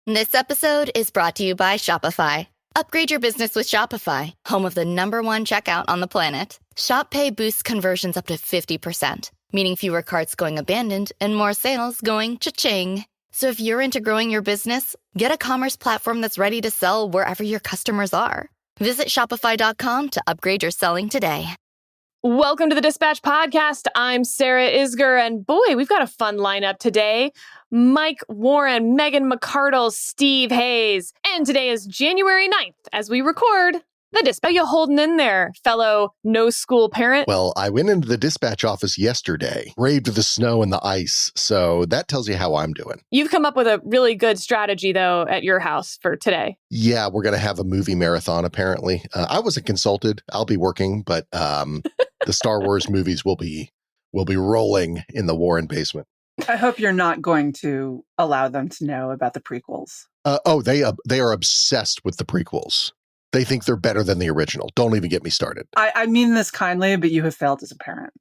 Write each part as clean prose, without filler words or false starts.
This episode is brought to you by Shopify. Upgrade your business with Shopify, home of the #1 checkout on the planet. Shop Pay boosts conversions up to 50%, meaning fewer carts going abandoned and more sales going cha-ching. So if you're into growing your business, get a commerce platform that's ready to sell wherever your customers are. Visit shopify.com to upgrade your selling today. Welcome to the Dispatch Podcast. I'm Sarah Isgur, and boy, we've got a fun lineup today. Mike Warren, Megan McArdle, Steve Hayes. And today is January 9th as we record the Dispatch. How you holding in there, fellow no-school parent? Well, I went into the dispatch office yesterday, braved the snow and the ice, so that tells you how I'm doing. You've come up with a really good strategy, though, at your house for today. Yeah, we're going to have a movie marathon, apparently. I wasn't consulted. I'll be working, but the Star Wars movies will be rolling in the Warren basement. I hope you're not going to allow them to know about the prequels. They are obsessed with the prequels. They think they're better than the original. Don't even get me started. I mean this kindly, but you have failed as a parent.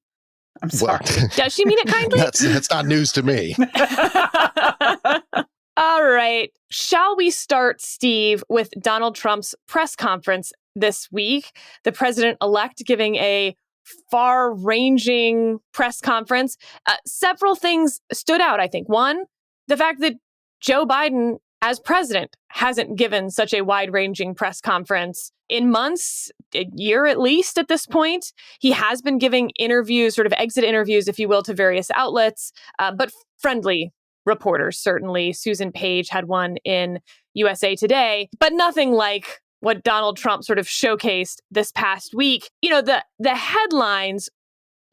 I'm sorry. Well, Does she mean it kindly? That's not news to me. All right. Shall we start, Steve, with Donald Trump's press conference this week? The president-elect giving a far-ranging press conference. Several things stood out, I think. One, the fact that Joe Biden, as president, hasn't given such a wide-ranging press conference in months, a year at least at this point. He has been giving interviews, sort of exit interviews, if you will, to various outlets, but friendly reporters, certainly. Susan Page had one in USA Today, but nothing like what Donald Trump sort of showcased this past week. You know, the headlines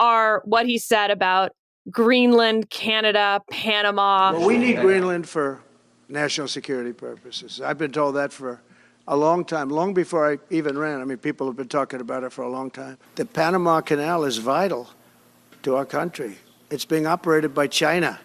are what he said about Greenland, Canada, Panama. Well, we need Greenland for national security purposes. I've been told that for a long time, long before I even ran. I mean, people have been talking about it for a long time. The Panama Canal is vital to our country. It's being operated by China.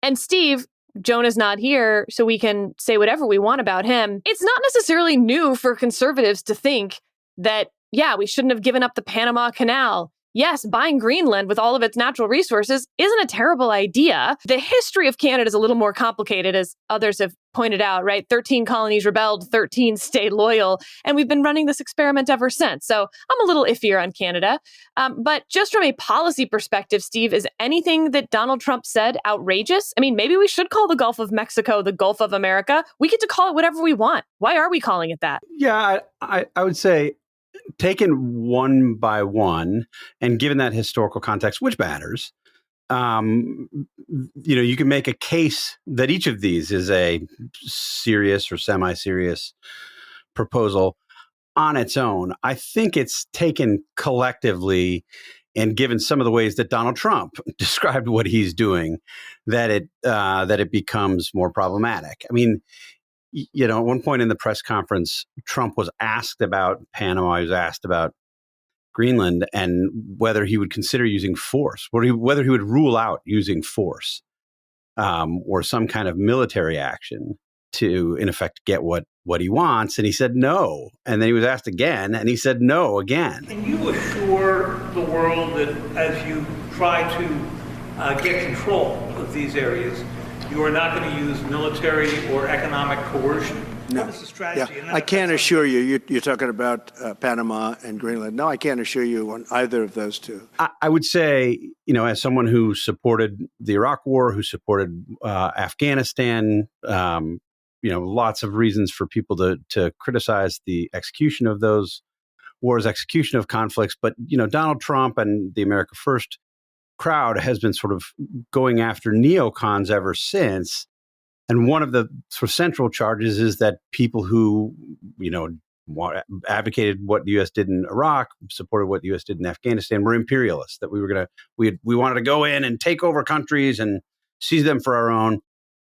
And Steve, Jonah's not here, so we can say whatever we want about him. It's not necessarily new for conservatives to think that, yeah, we shouldn't have given up the Panama Canal. Yes, buying Greenland with all of its natural resources isn't a terrible idea. The history of Canada is a little more complicated, as others have pointed out, right? 13 colonies rebelled, 13 stayed loyal, and we've been running this experiment ever since. So I'm a little iffier on Canada. But just from a policy perspective, Steve, is anything that Donald Trump said outrageous? I mean, maybe we should call the Gulf of Mexico the Gulf of America. We get to call it whatever we want. Why are we calling it that? Yeah, I would say, taken one by one, and given that historical context, which matters, you can make a case that each of these is a serious or semi-serious proposal on its own. I think it's taken collectively, and given some of the ways that Donald Trump described what he's doing, that it becomes more problematic. I mean, at one point in the press conference, Trump was asked about Panama, he was asked about Greenland, and whether he would consider using force, whether he would rule out using force or some kind of military action to, in effect, get what he wants. And he said no. And then he was asked again, and he said no again. Can you assure the world that as you try to get control of these areas, you are not going to use military or economic coercion? No. What is the strategy? Yeah. I can't assure you. You're talking about Panama and Greenland. No, I can't assure you on either of those two. I would say, as someone who supported the Iraq War, who supported Afghanistan, lots of reasons for people to criticize the execution of those wars, execution of conflicts. But, Donald Trump and the America First crowd has been sort of going after neocons ever since. And one of the sort of central charges is that people who, advocated what the U.S. did in Iraq, supported what the U.S. did in Afghanistan, were imperialists, that we wanted to go in and take over countries and seize them for our own.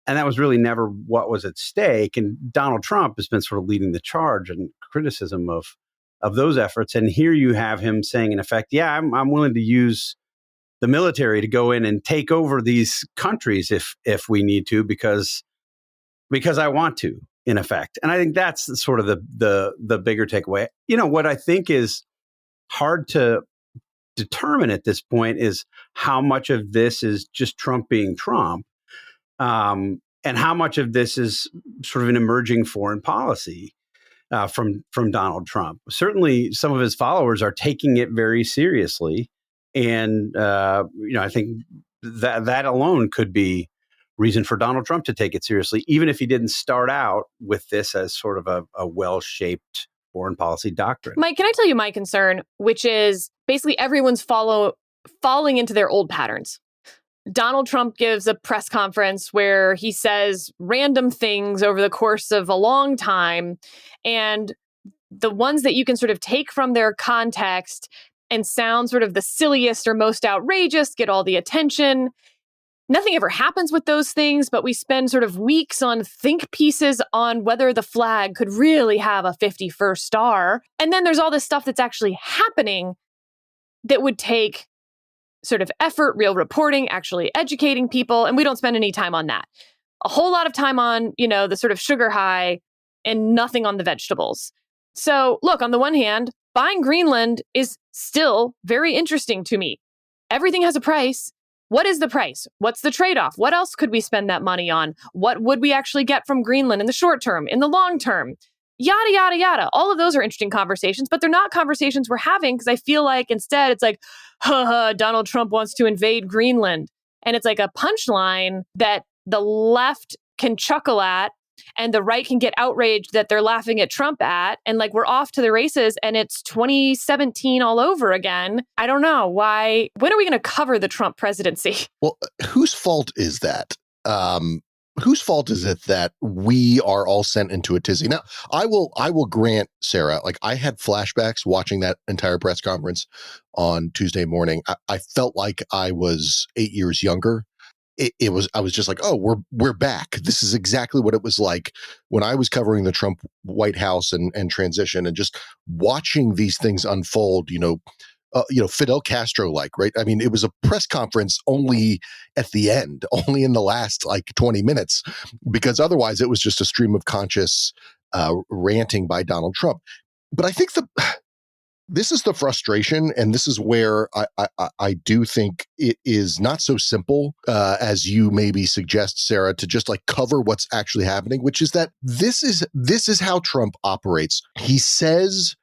And that was really never what was at stake. And Donald Trump has been sort of leading the charge and criticism of those efforts. And here you have him saying, in effect, yeah, I'm willing to use the military to go in and take over these countries if we need to, because I want to, in effect. And I think that's sort of the bigger takeaway. What I think is hard to determine at this point is how much of this is just Trump being Trump, and how much of this is sort of an emerging foreign policy from Donald Trump. Certainly, some of his followers are taking it very seriously, and I think that alone could be reason for Donald Trump to take it seriously, even if he didn't start out with this as sort of a well-shaped foreign policy doctrine. Mike, can I tell you my concern, which is basically everyone's falling into their old patterns. Donald Trump gives a press conference where he says random things over the course of a long time, and the ones that you can sort of take from their context and sound sort of the silliest or most outrageous get all the attention. Nothing ever happens with those things, but we spend sort of weeks on think pieces on whether the flag could really have a 51st star. And then there's all this stuff that's actually happening that would take sort of effort, real reporting, actually educating people. And we don't spend any time on that. A whole lot of time on, the sort of sugar high and nothing on the vegetables. So look, on the one hand, buying Greenland is still very interesting to me. Everything has a price. What is the price? What's the trade-off? What else could we spend that money on? What would we actually get from Greenland in the short term, in the long term? Yada, yada, yada. All of those are interesting conversations, but they're not conversations we're having because I feel like instead it's like, Donald Trump wants to invade Greenland. And it's like a punchline that the left can chuckle at and the right can get outraged that they're laughing at Trump at. And like, we're off to the races and it's 2017 all over again. I don't know why. When are we going to cover the Trump presidency? Well, whose fault is that? Whose fault is it that we are all sent into a tizzy? Now, I will grant, Sarah, like I had flashbacks watching that entire press conference on Tuesday morning. I felt like I was 8 years younger. I was just like, oh, we're back. This is exactly what it was like when I was covering the Trump White House and transition and just watching these things unfold, Fidel Castro like, right? I mean, it was a press conference only at the end, only in the last 20 minutes, because otherwise it was just a stream of conscious ranting by Donald Trump. But I think this is the frustration, and this is where I do think it is not so simple as you maybe suggest, Sarah, to just cover what's actually happening, which is that this is how Trump operates. He says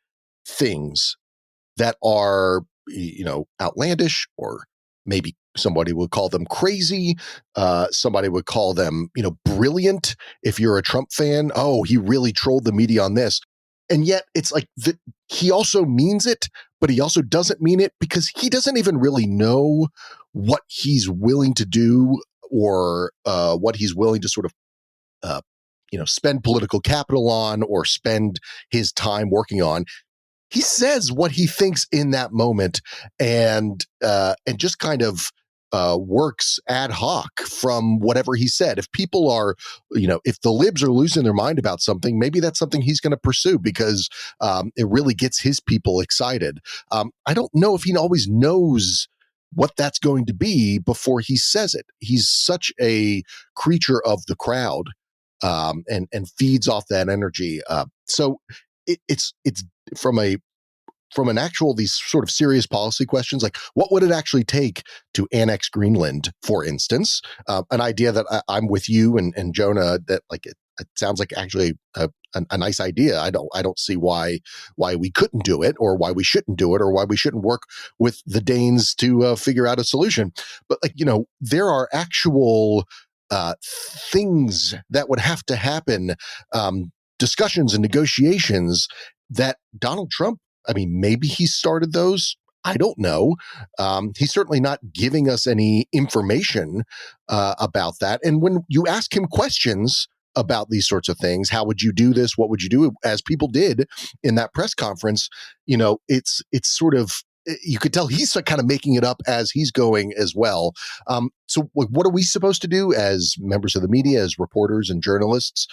things that are, outlandish, or maybe somebody would call them crazy. Somebody would call them, brilliant. If you're a Trump fan, oh, he really trolled the media on this. And yet it's like he also means it, but he also doesn't mean it because he doesn't even really know what he's willing to do or what he's willing to sort of, spend political capital on or spend his time working on. He says what he thinks in that moment and just kind of works ad hoc from whatever he said. If people are, if the libs are losing their mind about something, maybe that's something he's going to pursue because it really gets his people excited. I don't know if he always knows what that's going to be before he says it. He's such a creature of the crowd and feeds off that energy. So it's from an actual, these sort of serious policy questions, like what would it actually take to annex Greenland, for instance? An idea that I'm with you and Jonah, that it sounds like actually a nice idea. I don't see why we couldn't do it, or why we shouldn't do it, or why we shouldn't work with the Danes to figure out a solution. But there are actual things that would have to happen, discussions and negotiations that Donald Trump, maybe he started those. I don't know. He's certainly not giving us any information about that. And when you ask him questions about these sorts of things, how would you do this? What would you do? As people did in that press conference, it's sort of, you could tell he's kind of making it up as he's going as well. So what are we supposed to do as members of the media, as reporters and journalists?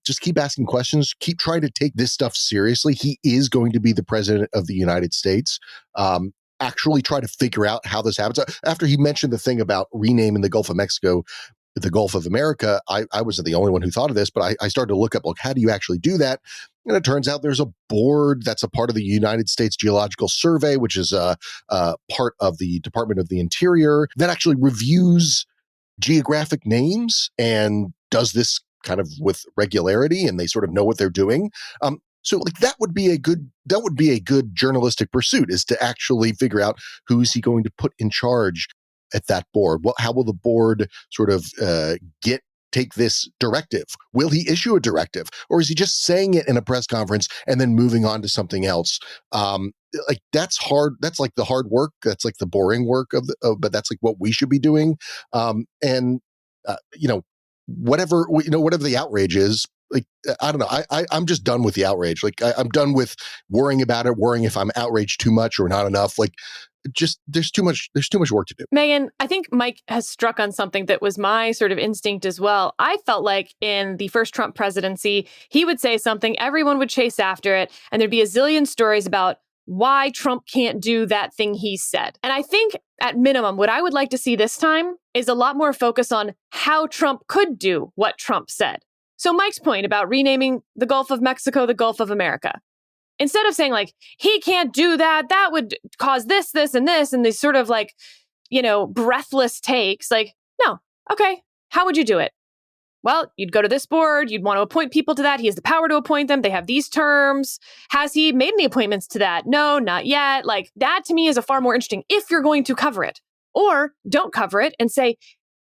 Just keep asking questions, keep trying to take this stuff seriously. He is going to be the president of the United States. Actually try to figure out how this happens. After he mentioned the thing about renaming the Gulf of Mexico the Gulf of America, I wasn't the only one who thought of this, but I started to look up, how do you actually do that? And it turns out there's a board that's a part of the United States Geological Survey, which is a part of the Department of the Interior, that actually reviews geographic names and does this kind of with regularity and they sort of know what they're doing. So like that would be a good journalistic pursuit, is to actually figure out who is he going to put in charge at that board. How will the board sort of take this directive? Will he issue a directive, or is he just saying it in a press conference and then moving on to something else? Like that's hard. That's like the hard work. That's like the boring work but that's like what we should be doing. Whatever the outrage is, like, I don't know. I'm just done with the outrage. Like I'm done with worrying about it, worrying if I'm outraged too much or not enough. Like just there's too much work to do. Megan, I think Mike has struck on something that was my sort of instinct as well. I felt like in the first Trump presidency, he would say something, everyone would chase after it, and there'd be a zillion stories about why Trump can't do that thing he said. And I think at minimum, what I would like to see this time is a lot more focus on how Trump could do what Trump said. So Mike's point about renaming the Gulf of Mexico the Gulf of America. Instead of saying like, he can't do that, that would cause this, this, and this, and these sort of like, breathless takes, like, no, okay, how would you do it? Well, you'd go to this board, you'd want to appoint people to that. He has the power to appoint them. They have these terms. Has he made any appointments to that? No, not yet. Like that to me is a far more interesting if you're going to cover it. Or don't cover it and say,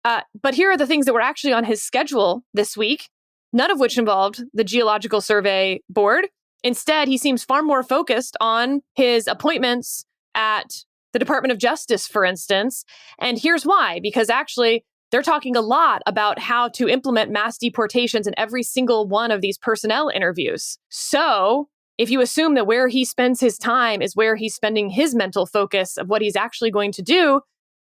but here are the things that were actually on his schedule this week, none of which involved the Geological Survey Board. Instead, he seems far more focused on his appointments at the Department of Justice, for instance. And here's why, because actually, they're talking a lot about how to implement mass deportations in every single one of these personnel interviews. So if you assume that where he spends his time is where he's spending his mental focus of what he's actually going to do,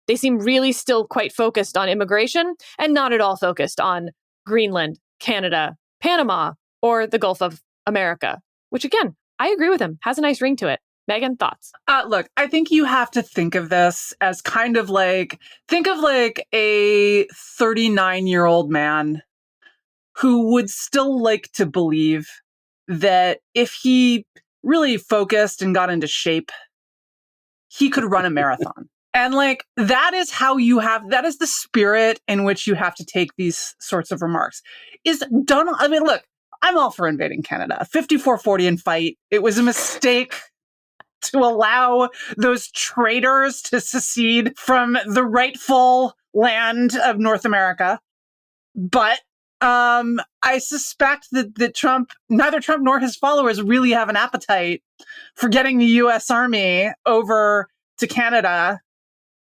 they seem really still quite focused on immigration and not at all focused on Greenland, Canada, Panama, or the Gulf of America, which again, I agree with him, has a nice ring to it. Megan, thoughts? Look, I think you have to think of this as kind of like, think of like a 39-year-old man who would still like to believe that if he really focused and got into shape, he could run a marathon. And like, that is the spirit in which you have to take these sorts of remarks. Look, I'm all for invading Canada. 54-40 in fight. It was a mistake to allow those traitors to secede from the rightful land of North America. But I suspect that neither Trump nor his followers really have an appetite for getting the U.S. Army over to Canada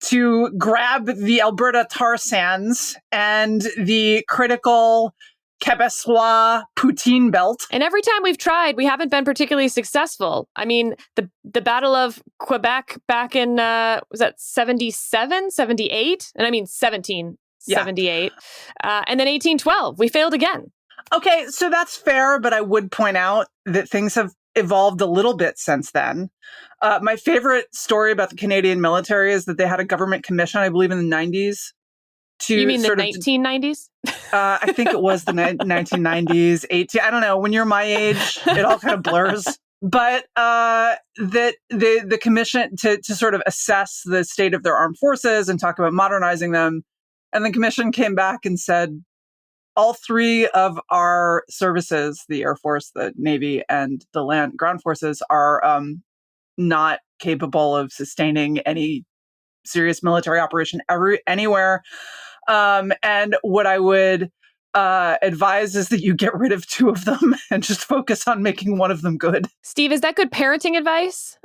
to grab the Alberta tar sands and the critical Quebecois poutine belt. And every time we've tried, we haven't been particularly successful. I mean, the Battle of Quebec back in, was that 77, 78? And I mean 1778. Yeah. And then 1812, we failed again. Okay, so that's fair, but I would point out that things have evolved a little bit since then. My favorite story about the Canadian military is that they had a government commission, I believe in the 90s. You mean the 1990s? I think it was the 1990s, 18. I don't know. When you're my age, it all kind of blurs. But that the commission to sort of assess the state of their armed forces and talk about modernizing them. And the commission came back and said, all three of our services, the Air Force, the Navy, and the ground forces, are not capable of sustaining any serious military operation anywhere. And what I would advise is that you get rid of two of them and just focus on making one of them good. Steve, is that good parenting advice?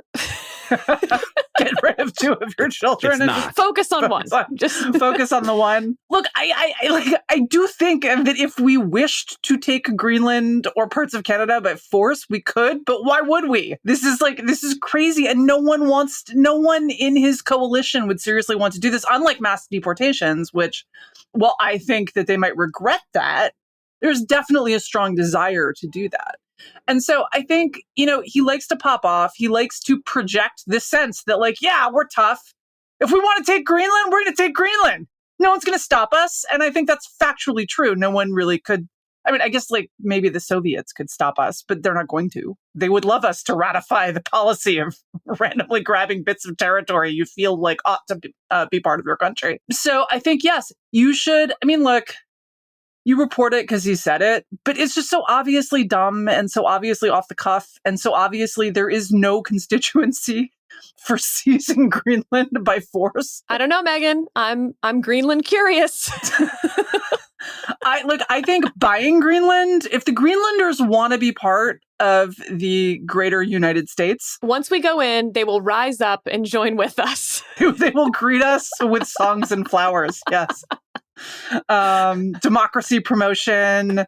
Get rid of two of your children and just focus on one. Just focus on the one. Look, I do think that if we wished to take Greenland or parts of Canada by force, we could, but why would we? This is crazy, and no one in his coalition would seriously want to do this, unlike mass deportations, which, well, I think that they might regret that. There's definitely a strong desire to do that. And so I think, he likes to pop off. He likes to project this sense that, like, yeah, we're tough. If we want to take Greenland, we're going to take Greenland. No one's going to stop us. And I think that's factually true. No one really could. I mean, I guess like maybe the Soviets could stop us, but they're not going to. They would love us to ratify the policy of randomly grabbing bits of territory you feel like ought to be part of your country. So I think, yes, you should. I mean, look, you report it because he said it, but it's just so obviously dumb and so obviously off the cuff. And so obviously there is no constituency for seizing Greenland by force. I don't know, Megan. I'm Greenland-curious. I think buying Greenland, if the Greenlanders want to be part of the greater United States, once we go in, they will rise up and join with us. They will greet us with songs and flowers. Yes. Democracy promotion,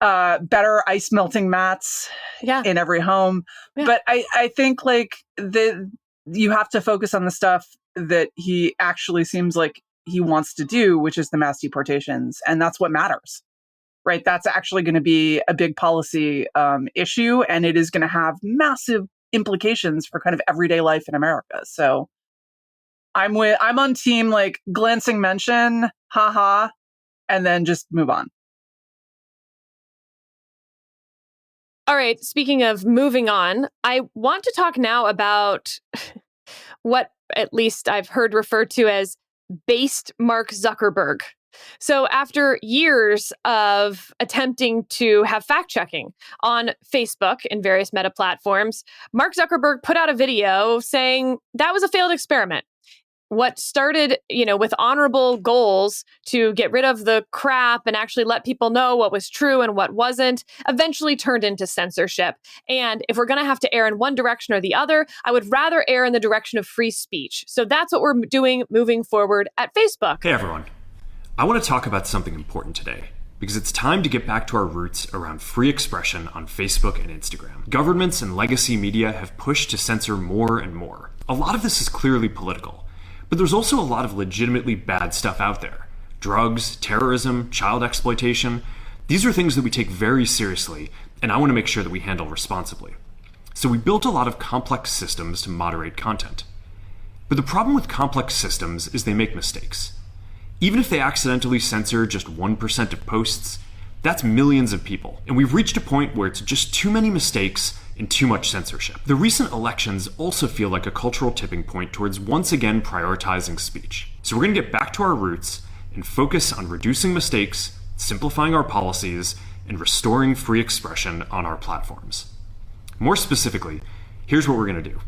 better ice melting mats in every home. Yeah. But I think you have to focus on the stuff that he actually seems like he wants to do, which is the mass deportations. And that's what matters, right? That's actually going to be a big policy issue, and it is going to have massive implications for kind of everyday life in America. So I'm on team glancing mention, haha, and then just move on. All right. Speaking of moving on, I want to talk now about what at least I've heard referred to as based Mark Zuckerberg. So after years of attempting to have fact-checking on Facebook and various meta platforms, Mark Zuckerberg put out a video saying that was a failed experiment. What started, with honorable goals to get rid of the crap and actually let people know what was true and what wasn't, eventually turned into censorship. And if we're going to have to err in one direction or the other, I would rather err in the direction of free speech. So that's what we're doing moving forward at Facebook. Hey, everyone. I want to talk about something important today, because it's time to get back to our roots around free expression on Facebook and Instagram. Governments and legacy media have pushed to censor more and more. A lot of this is clearly political. But there's also a lot of legitimately bad stuff out there. Drugs, terrorism, child exploitation. These are things that we take very seriously, and I want to make sure that we handle responsibly. So we built a lot of complex systems to moderate content. But the problem with complex systems is they make mistakes. Even if they accidentally censor just 1% of posts, that's millions of people. And we've reached a point where it's just too many mistakes and too much censorship. The recent elections also feel like a cultural tipping point towards once again prioritizing speech. So we're going to get back to our roots and focus on reducing mistakes, simplifying our policies, and restoring free expression on our platforms. More specifically, here's what we're going to do.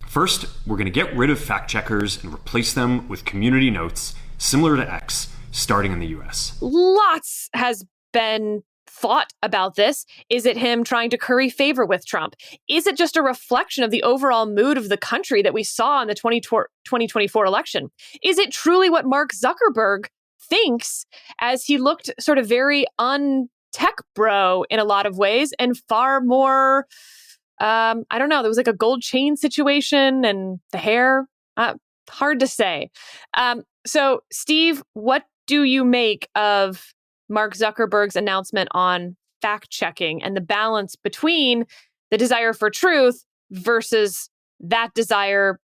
First, we're going to get rid of fact checkers and replace them with community notes similar to X, starting in the US. Lots has been thought about this. Is it him trying to curry favor with Trump? Is it just a reflection of the overall mood of the country that we saw in the 2024 election? Is it truly what Mark Zuckerberg thinks, as he looked sort of very un-tech bro in a lot of ways and far more, I don't know, there was like a gold chain situation and the hair? Hard to say. So, Steve, what do you make of Mark Zuckerberg's announcement on fact-checking and the balance between the desire for truth versus that desire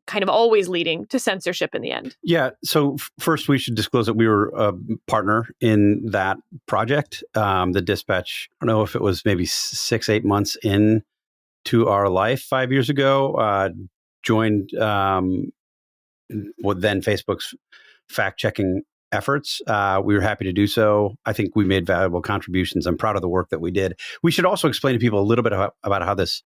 kind of always leading to censorship in the end? Yeah. So first, we should disclose that we were a partner in that project. The Dispatch, I don't know if it was maybe 6-8 months in to our life 5 years ago, joined with then Facebook's fact-checking efforts. We were happy to do so. I think we made valuable contributions. I'm proud of the work that we did. We should also explain to people a little bit about how this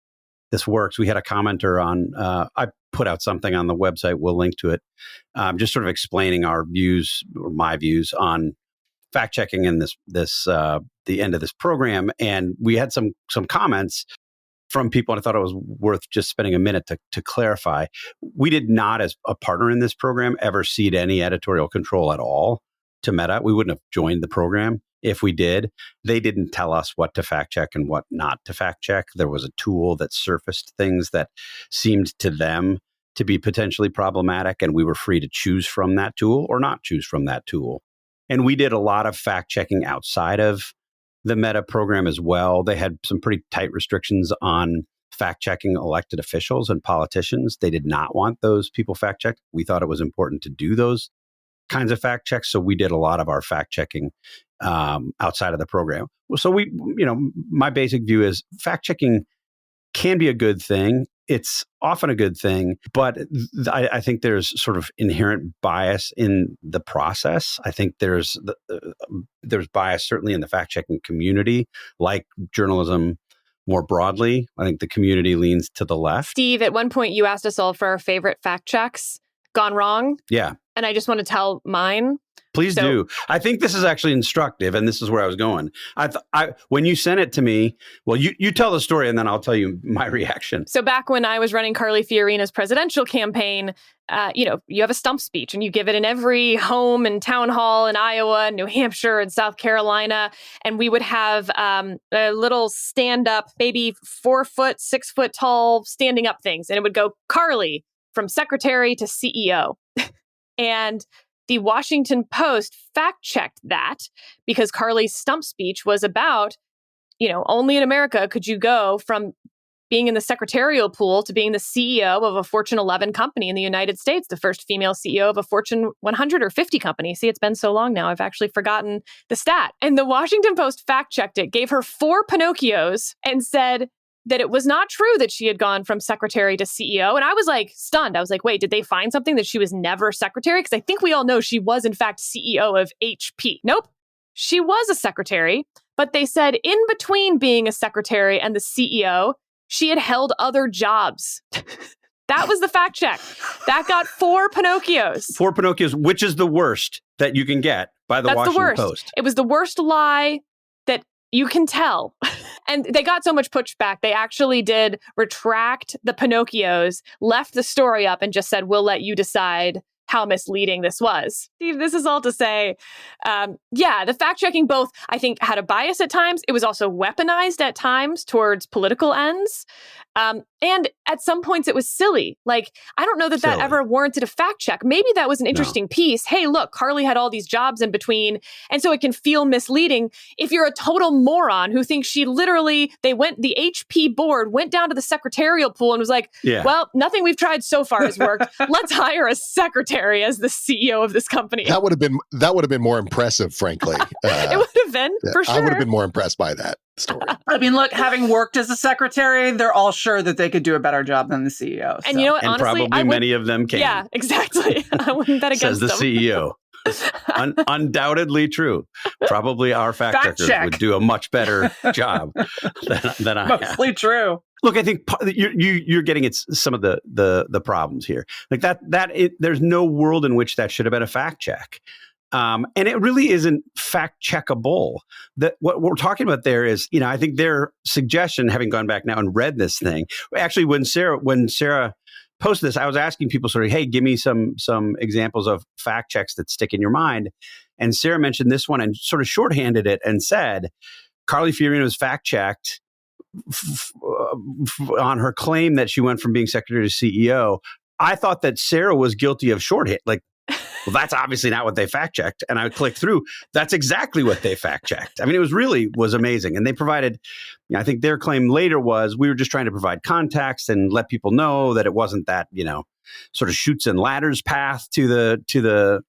works. We had a commenter on, I put out something on the website, we'll link to it, just sort of explaining our views or my views on fact checking in the end of this program. And we had some comments from people, and I thought it was worth just spending a minute to clarify. We did not, as a partner in this program, ever cede any editorial control at all to Meta. We wouldn't have joined the program if we did. They didn't tell us what to fact check and what not to fact check. There was a tool that surfaced things that seemed to them to be potentially problematic, and we were free to choose from that tool or not choose from that tool. And we did a lot of fact checking outside of the Meta program as well. They had some pretty tight restrictions on fact-checking elected officials and politicians. They did not want those people fact-checked. We thought it was important to do those kinds of fact checks, so we did a lot of our fact-checking outside of the program. So my basic view is fact-checking can be a good thing it's often a good thing, but I think there's sort of inherent bias in the process. I think there's bias certainly in the fact-checking community, like journalism more broadly. I think the community leans to the left. Steve, at one point you asked us all for our favorite fact checks gone wrong. Yeah. And I just want to tell mine. Please do. I think this is actually instructive, and this is where I was going. When you sent it to me, well, you tell the story, and then I'll tell you my reaction. So back when I was running Carly Fiorina's presidential campaign, you have a stump speech, and you give it in every home and town hall in Iowa, New Hampshire, and South Carolina. And we would have a little stand-up, maybe 4 foot, 6 foot tall, standing up things, and it would go Carly from secretary to CEO, and the Washington Post fact-checked that because Carly's stump speech was about, only in America could you go from being in the secretarial pool to being the CEO of a Fortune 11 company in the United States, the first female CEO of a Fortune 100 or 50 company. See, it's been so long now, I've actually forgotten the stat. And the Washington Post fact-checked it, gave her 4 Pinocchios, and said that it was not true that she had gone from secretary to CEO. And I was like stunned. I was like, wait, did they find something that she was never secretary? Because I think we all know she was in fact CEO of HP. Nope. She was a secretary, but they said in between being a secretary and the CEO, she had held other jobs. That was the fact check. That got 4 Pinocchios. 4 Pinocchios, which is the worst that you can get by the Washington Post. It was the worst lie that you can tell. And they got so much pushback, they actually did retract the Pinocchios, left the story up, and just said, we'll let you decide how misleading this was. Steve, this is all to say, the fact-checking both, I think, had a bias at times. It was also weaponized at times towards political ends. And at some points, it was silly. Like, I don't know that ever warranted a fact check. Maybe that was an interesting piece. Hey, look, Carly had all these jobs in between. And so it can feel misleading if you're a total moron who thinks the HP board went down to the secretarial pool and was like, well, nothing we've tried so far has worked. Let's hire a secretary as the CEO of this company. That would have been more impressive, frankly. It would have been, for sure. I would have been more impressed by that story. I mean, look, having worked as a secretary, they're all sure that they could do a better job than the CEO. And you know what? And honestly, probably many of them can. Yeah, exactly. I wouldn't bet against them. Says the CEO. Undoubtedly true. Probably our fact checkers would do a much better job than I have. Mostly true. Look, I think you're getting at some of the problems here. Like there's no world in which that should have been a fact check. And it really isn't fact checkable. That what we're talking about there is, I think their suggestion, having gone back now and read this thing, actually, when Sarah posted this, I was asking people sort of, hey, give me some examples of fact checks that stick in your mind. And Sarah mentioned this one and sort of shorthanded it and said, Carly Fiorina was fact checked on her claim that she went from being secretary to CEO. I thought that Sarah was guilty of shorthand, like, well, that's obviously not what they fact checked. And I clicked through. That's exactly what they fact checked. I mean, it was amazing. And they provided, I think their claim later was, we were just trying to provide context and let people know that it wasn't that, sort of chutes and ladders path to the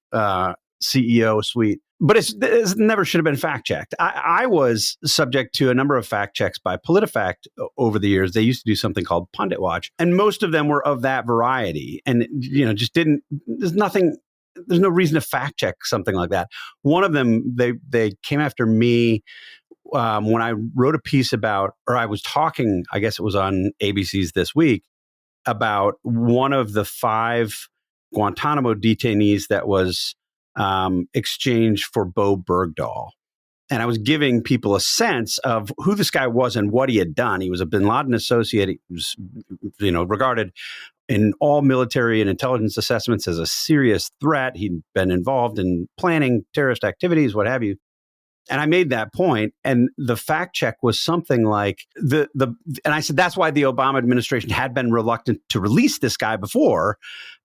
CEO suite. But it never should have been fact checked. I was subject to a number of fact checks by PolitiFact over the years. They used to do something called Pundit Watch, and most of them were of that variety. And just didn't. There's no reason to fact check something like that. One of them, they came after me when I wrote a piece about, or I was talking, I guess it was on ABC's This Week, about one of the 5 Guantanamo detainees that was exchanged for Bo Bergdahl. And I was giving people a sense of who this guy was and what he had done. He was a bin Laden associate. He was, regarded in all military and intelligence assessments as a serious threat. He'd been involved in planning terrorist activities, what have you. And I made that point, and the fact check was something like and I said that's why the Obama administration had been reluctant to release this guy before,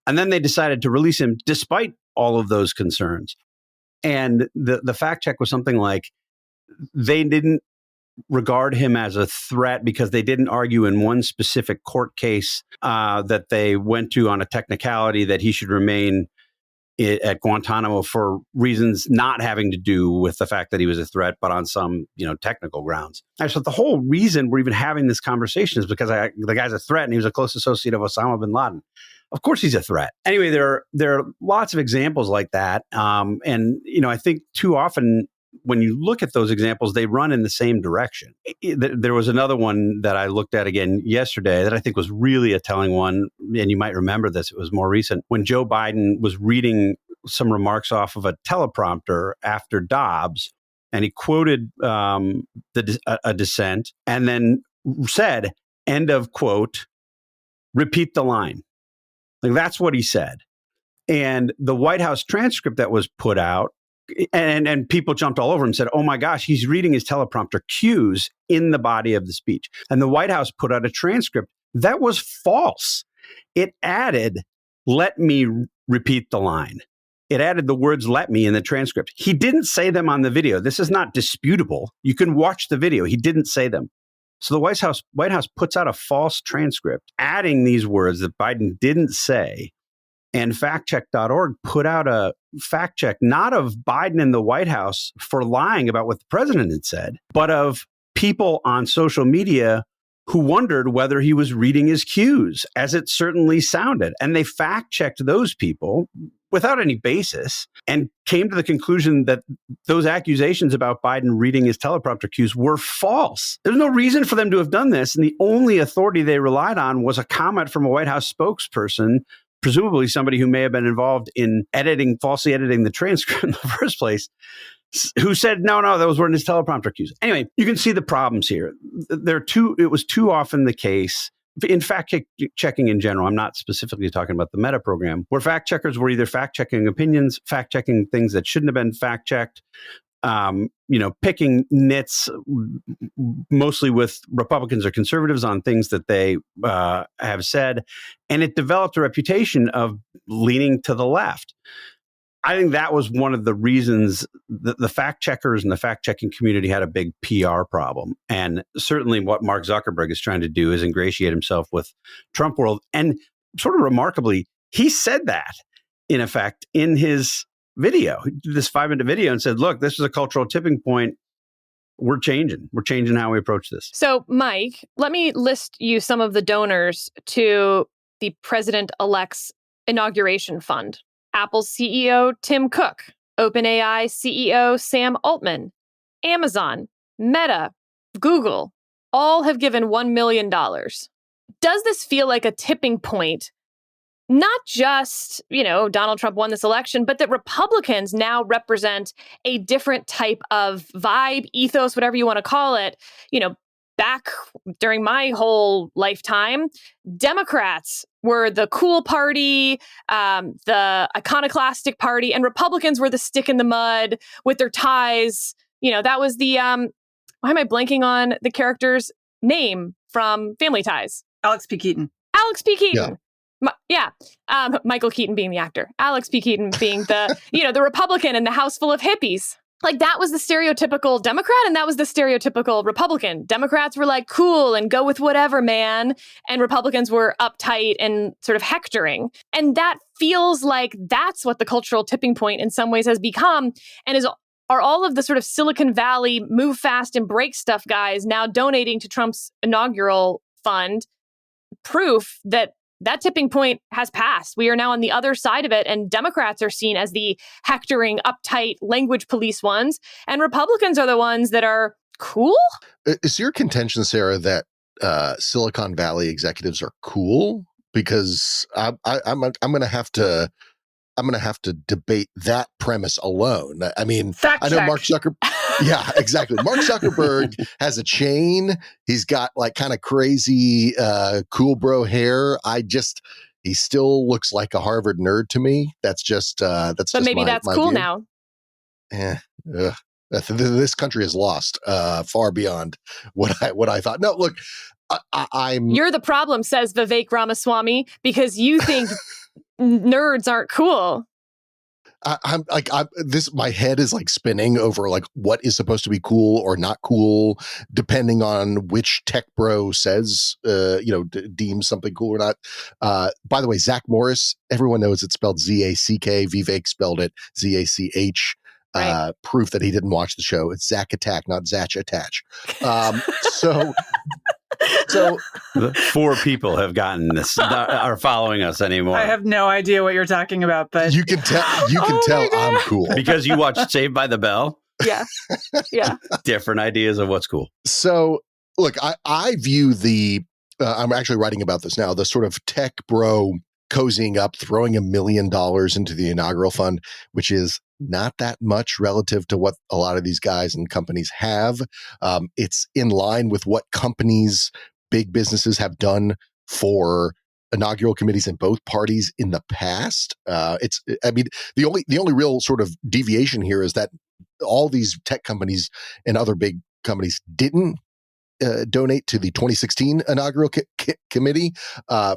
and then they decided to release him despite all of those concerns. And the fact check was something like they didn't regard him as a threat because they didn't argue in one specific court case that they went to on a technicality that he should remain at Guantanamo for reasons not having to do with the fact that he was a threat, but on some, technical grounds. And so the whole reason we're even having this conversation is because the guy's a threat and he was a close associate of Osama bin Laden. Of course he's a threat. Anyway, there are lots of examples like that. And I think too often when you look at those examples, they run in the same direction. There was another one that I looked at again yesterday that I think was really a telling one. And you might remember this. It was more recent when Joe Biden was reading some remarks off of a teleprompter after Dobbs. And he quoted a dissent and then said, end of quote, repeat the line. Like that's what he said. And the White House transcript that was put out, and people jumped all over him and said, oh my gosh, he's reading his teleprompter cues in the body of the speech. And the White House put out a transcript that was false. It added, let me repeat the line. It added the words, let me in the transcript. He didn't say them on the video. This is not disputable. You can watch the video. He didn't say them. So the White House puts out a false transcript, adding these words that Biden didn't say. And factcheck.org put out a fact check, not of Biden and the White House for lying about what the president had said, but of people on social media who wondered whether he was reading his cues, as it certainly sounded. And they fact checked those people without any basis and came to the conclusion that those accusations about Biden reading his teleprompter cues were false. There's no reason for them to have done this. And the only authority they relied on was a comment from a White House spokesperson, presumably somebody who may have been involved in falsely editing the transcript in the first place, who said, no, those weren't his teleprompter cues. Anyway, you can see the problems here. It was too often the case, in fact-checking in general, I'm not specifically talking about the Meta program, where fact-checkers were either fact-checking opinions, fact-checking things that shouldn't have been fact-checked, picking nits mostly with Republicans or conservatives on things that they have said. And it developed a reputation of leaning to the left. I think that was one of the reasons that the fact checkers and the fact checking community had a big PR problem. And certainly what Mark Zuckerberg is trying to do is ingratiate himself with Trump world. And sort of remarkably, he said that in effect in his video, this 5-minute video, and said, look, this is a cultural tipping point. We're changing how we approach this. So, Mike, let me list you some of the donors to the president-elect's inauguration fund. Apple's CEO, Tim Cook, OpenAI CEO, Sam Altman, Amazon, Meta, Google, all have given $1 million. Does this feel like a tipping point? Not just, Donald Trump won this election, but that Republicans now represent a different type of vibe, ethos, whatever you want to call it. Back during my whole lifetime, Democrats were the cool party, the iconoclastic party, and Republicans were the stick in the mud with their ties. That was the, why am I blanking on the character's name from Family Ties? Alex P. Keaton. Alex P. Keaton. Yeah. Michael Keaton being the actor. Alex P. Keaton being the, the Republican in the house full of hippies. Like that was the stereotypical Democrat and that was the stereotypical Republican. Democrats were like cool and go with whatever, man. And Republicans were uptight and sort of hectoring. And that feels like that's what the cultural tipping point in some ways has become. And are all of the sort of Silicon Valley move fast and break stuff guys now donating to Trump's inaugural fund proof that that tipping point has passed. We are now on the other side of it, and Democrats are seen as the hectoring, uptight, language police ones, and Republicans are the ones that are cool? Is your contention, Sarah, that Silicon Valley executives are cool? Because I'm going to have to debate that premise alone. I mean, I know Mark Zuckerberg. Yeah, exactly. Mark Zuckerberg has a chain. He's got like kind of crazy cool bro hair. He still looks like a Harvard nerd to me. That's just But just maybe that's cool view. now. This country is lost far beyond what I thought. No, look, I'm. You're the problem, says Vivek Ramaswamy, because you think nerds aren't cool. my head is like spinning over like what is supposed to be cool or not cool, depending on which tech bro says, deems something cool or not. By the way, Zach Morris, everyone knows it's spelled Z-A-C-K. Vivek spelled it Z-A-C-H. Right. Proof that he didn't watch the show. It's Zach Attack, not Zach Attach. So the 4 people have gotten this, are following us anymore. I have no idea what you're talking about, but you can tell I'm cool because you watched Saved by the Bell. Yeah. Different ideas of what's cool. So look, I view I'm actually writing about this now, the sort of tech bro cozying up, throwing $1 million into the inaugural fund, which is not that much relative to what a lot of these guys and companies have. It's in line with what companies, big businesses have done for inaugural committees in both parties in the past. The only real sort of deviation here is that all these tech companies and other big companies didn't donate to the 2016 inaugural committee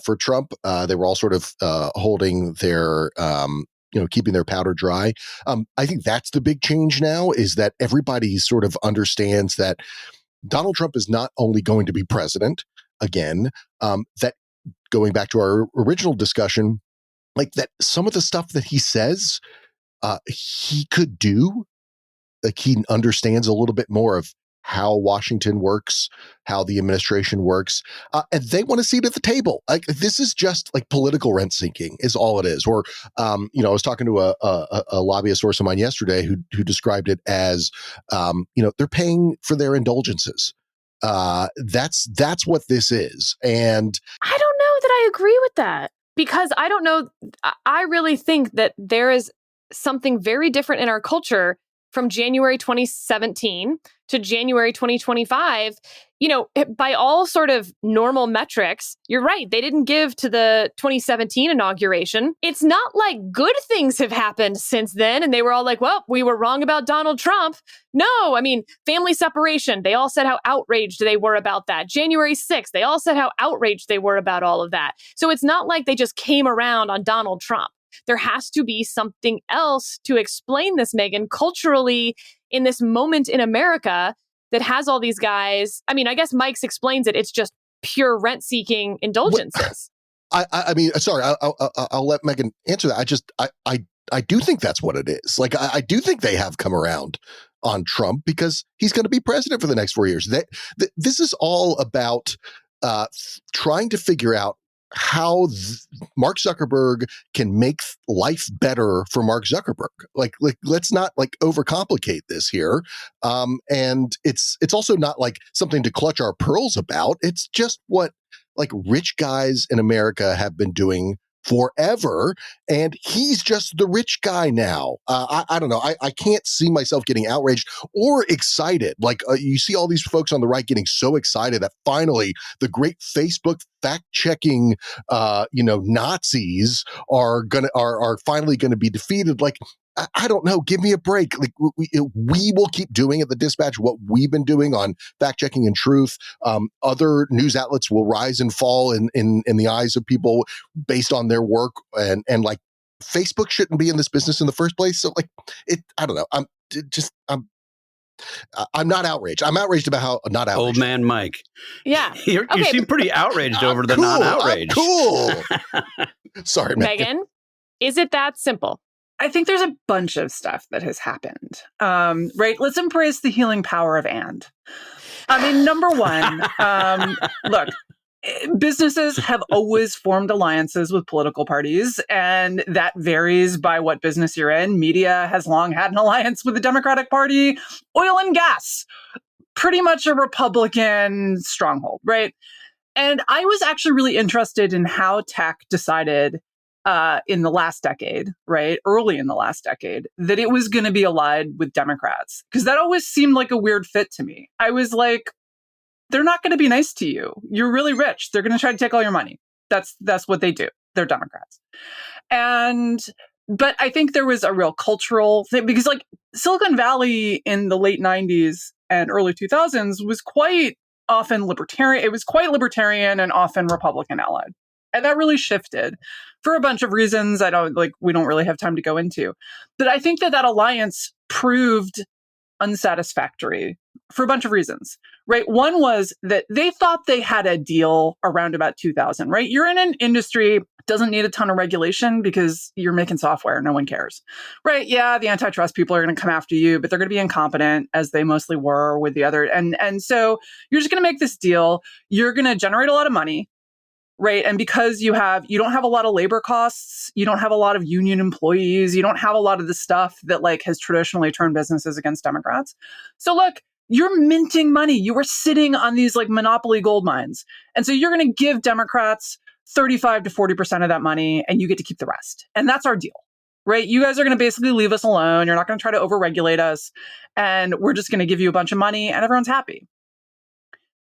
for Trump. They were all sort of holding their, keeping their powder dry. I think that's the big change now, is that everybody sort of understands that Donald Trump is not only going to be president again, that going back to our original discussion, like that some of the stuff that he says he could do, like he understands a little bit more of how Washington works, how the administration works, and they want a seat at the table. Like this is just like political rent sinking is all it is. Or, I was talking to a lobbyist source of mine yesterday who described it as, they're paying for their indulgences. That's what this is. And I don't know that I agree with that, because I don't know. I really think that there is something very different in our culture from January 2017 to January 2025, by all sort of normal metrics, you're right. They didn't give to the 2017 inauguration. It's not like good things have happened since then. And they were all like, well, we were wrong about Donald Trump. No, I mean, family separation. They all said how outraged they were about that. January 6th, they all said how outraged they were about all of that. So it's not like they just came around on Donald Trump. There has to be something else to explain this, Megan, culturally in this moment in America that has all these guys. I mean, I guess Mike's explains it. It's just pure rent-seeking indulgences. I'll let Megan answer that. I do think that's what it is. Like, I do think they have come around on Trump because he's going to be president for the next 4 years. This is all about trying to figure out how Mark Zuckerberg can make life better for Mark Zuckerberg. Like let's not like overcomplicate this here. And it's also not like something to clutch our pearls about. It's just what like rich guys in America have been doing forever, and he's just the rich guy now. I don't know. I can't see myself getting outraged or excited. Like you see all these folks on the right getting so excited that finally the great Facebook fact-checking, Nazis are finally gonna be defeated. Like I don't know. Give me a break. Like we will keep doing at the Dispatch what we've been doing on fact checking and truth. Other news outlets will rise and fall in the eyes of people based on their work, and like Facebook shouldn't be in this business in the first place. So like I don't know. I'm not outraged. I'm outraged about how not outraged. Old man Mike. Yeah. You seem pretty outraged over the non-outrage. Cool. Sorry, Megan. Is it that simple? I think there's a bunch of stuff that has happened. Right? Let's embrace the healing power of and. I mean, number one, look, businesses have always formed alliances with political parties, and that varies by what business you're in. Media has long had an alliance with the Democratic Party. Oil and gas, pretty much a Republican stronghold, right? And I was actually really interested in how tech decided in the last decade, right? Early in the last decade, that it was going to be allied with Democrats. Because that always seemed like a weird fit to me. I was like, they're not going to be nice to you. You're really rich. They're going to try to take all your money. That's what they do. They're Democrats. But I think there was a real cultural thing, because like Silicon Valley in the late 90s and early 2000s was quite often libertarian. It was quite libertarian and often Republican allied. And that really shifted for a bunch of reasons we don't really have time to go into. But I think that alliance proved unsatisfactory for a bunch of reasons, right? One was that they thought they had a deal around about 2000, right? You're in an industry, doesn't need a ton of regulation because you're making software. No one cares, right? Yeah, the antitrust people are going to come after you, but they're going to be incompetent as they mostly were with the other. And so you're just going to make this deal. You're going to generate a lot of money. Right. And because you don't have a lot of labor costs, you don't have a lot of union employees, you don't have a lot of the stuff that has traditionally turned businesses against Democrats. So look, you're minting money. You were sitting on these monopoly gold mines. And so you're going to give Democrats 35 to 40% of that money and you get to keep the rest. And that's our deal. Right. You guys are going to basically leave us alone. You're not going to try to overregulate us. And we're just going to give you a bunch of money and everyone's happy.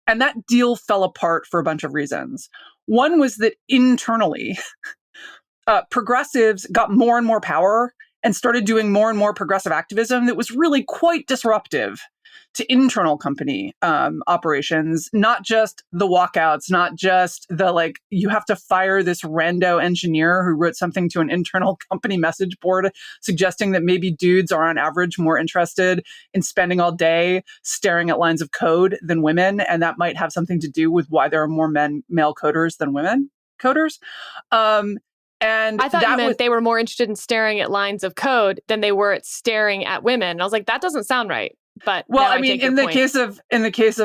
And that deal fell apart for a bunch of reasons. One was that internally, progressives got more and more power and started doing more and more progressive activism that was really quite disruptive to internal company operations, not just the walkouts, not just the you have to fire this rando engineer who wrote something to an internal company message board suggesting that maybe dudes are on average more interested in spending all day staring at lines of code than women. And that might have something to do with why there are more male coders than women coders. And I thought you meant they were more interested in staring at lines of code than they were at staring at women. And I was like, that doesn't sound right. But well, I mean, in the case of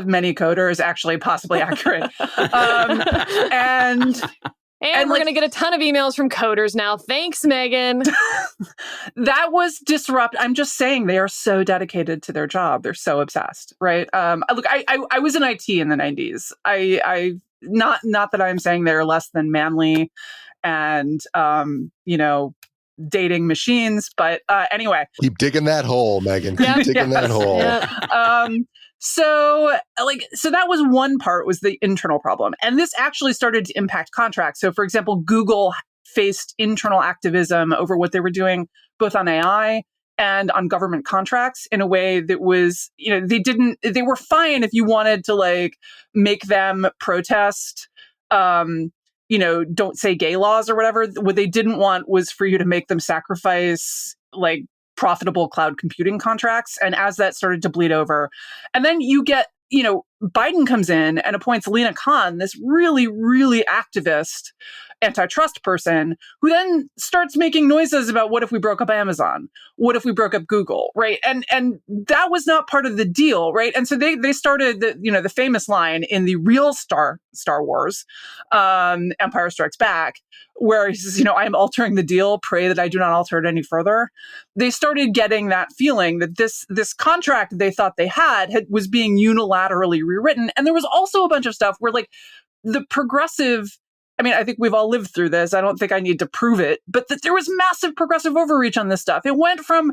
many coders, actually possibly accurate. And we're going to get a ton of emails from coders now. Thanks, Megan. That was disrupt. I'm just saying they are so dedicated to their job. They're so obsessed, right? Look, I was in IT in the 90s. I not that I'm saying they're less than manly and dating machines, but anyway. Keep digging that hole, Megan. Keep digging that hole. Yeah. So that was one part, was the internal problem. And this actually started to impact contracts. So for example, Google faced internal activism over what they were doing, both on AI and on government contracts, in a way that was, they were fine if you wanted to make them protest, don't say gay laws or whatever. What they didn't want was for you to make them sacrifice profitable cloud computing contracts. And as that started to bleed over, and then you get, Biden comes in and appoints Lena Khan, this really, really activist antitrust person, who then starts making noises about what if we broke up Amazon? What if we broke up Google? Right. And that was not part of the deal. Right. And so they started the famous line in the real Star Wars, Empire Strikes Back, where he says, I'm altering the deal, pray that I do not alter it any further. They started getting that feeling that this contract they thought they had was being unilaterally rewritten. And there was also a bunch of stuff where the progressive, I think we've all lived through this. I don't think I need to prove it, but that there was massive progressive overreach on this stuff. It went from,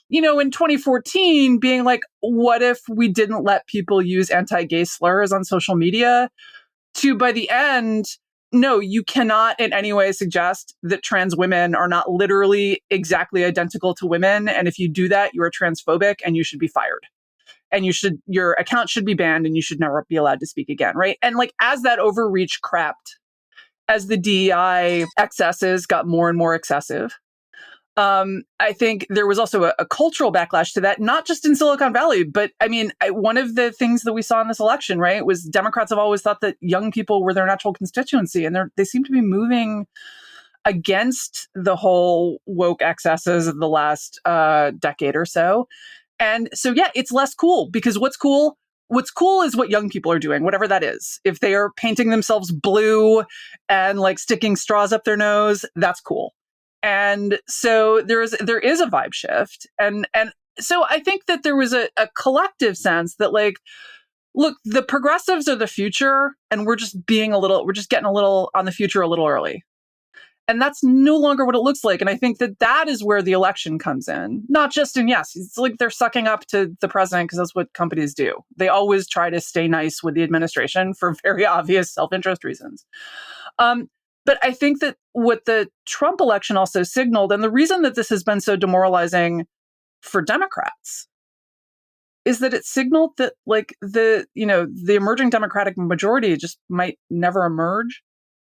in 2014 being what if we didn't let people use anti-gay slurs on social media, to by the end, no, you cannot in any way suggest that trans women are not literally exactly identical to women. And if you do that, you are transphobic and you should be fired. And your account should be banned and you should never be allowed to speak again. Right. And as that overreach crept, as the DEI excesses got more and more excessive, I think there was also a cultural backlash to that, not just in Silicon Valley, but one of the things that we saw in this election, right, was Democrats have always thought that young people were their natural constituency, and they seem to be moving against the whole woke excesses of the last decade or so. And so, yeah, it's less cool, because what's cool is what young people are doing, whatever that is. If they are painting themselves blue and sticking straws up their nose, that's cool. And so there is a vibe shift. And so I think that there was a collective sense that look, the progressives are the future, and we're just getting a little on the future a little early. And that's no longer what it looks like. And I think that is where the election comes in. Not just in, yes, it's they're sucking up to the president because that's what companies do. They always try to stay nice with the administration for very obvious self-interest reasons. But I think that what the Trump election also signaled, and the reason that this has been so demoralizing for Democrats, is that it signaled that the emerging Democratic majority just might never emerge.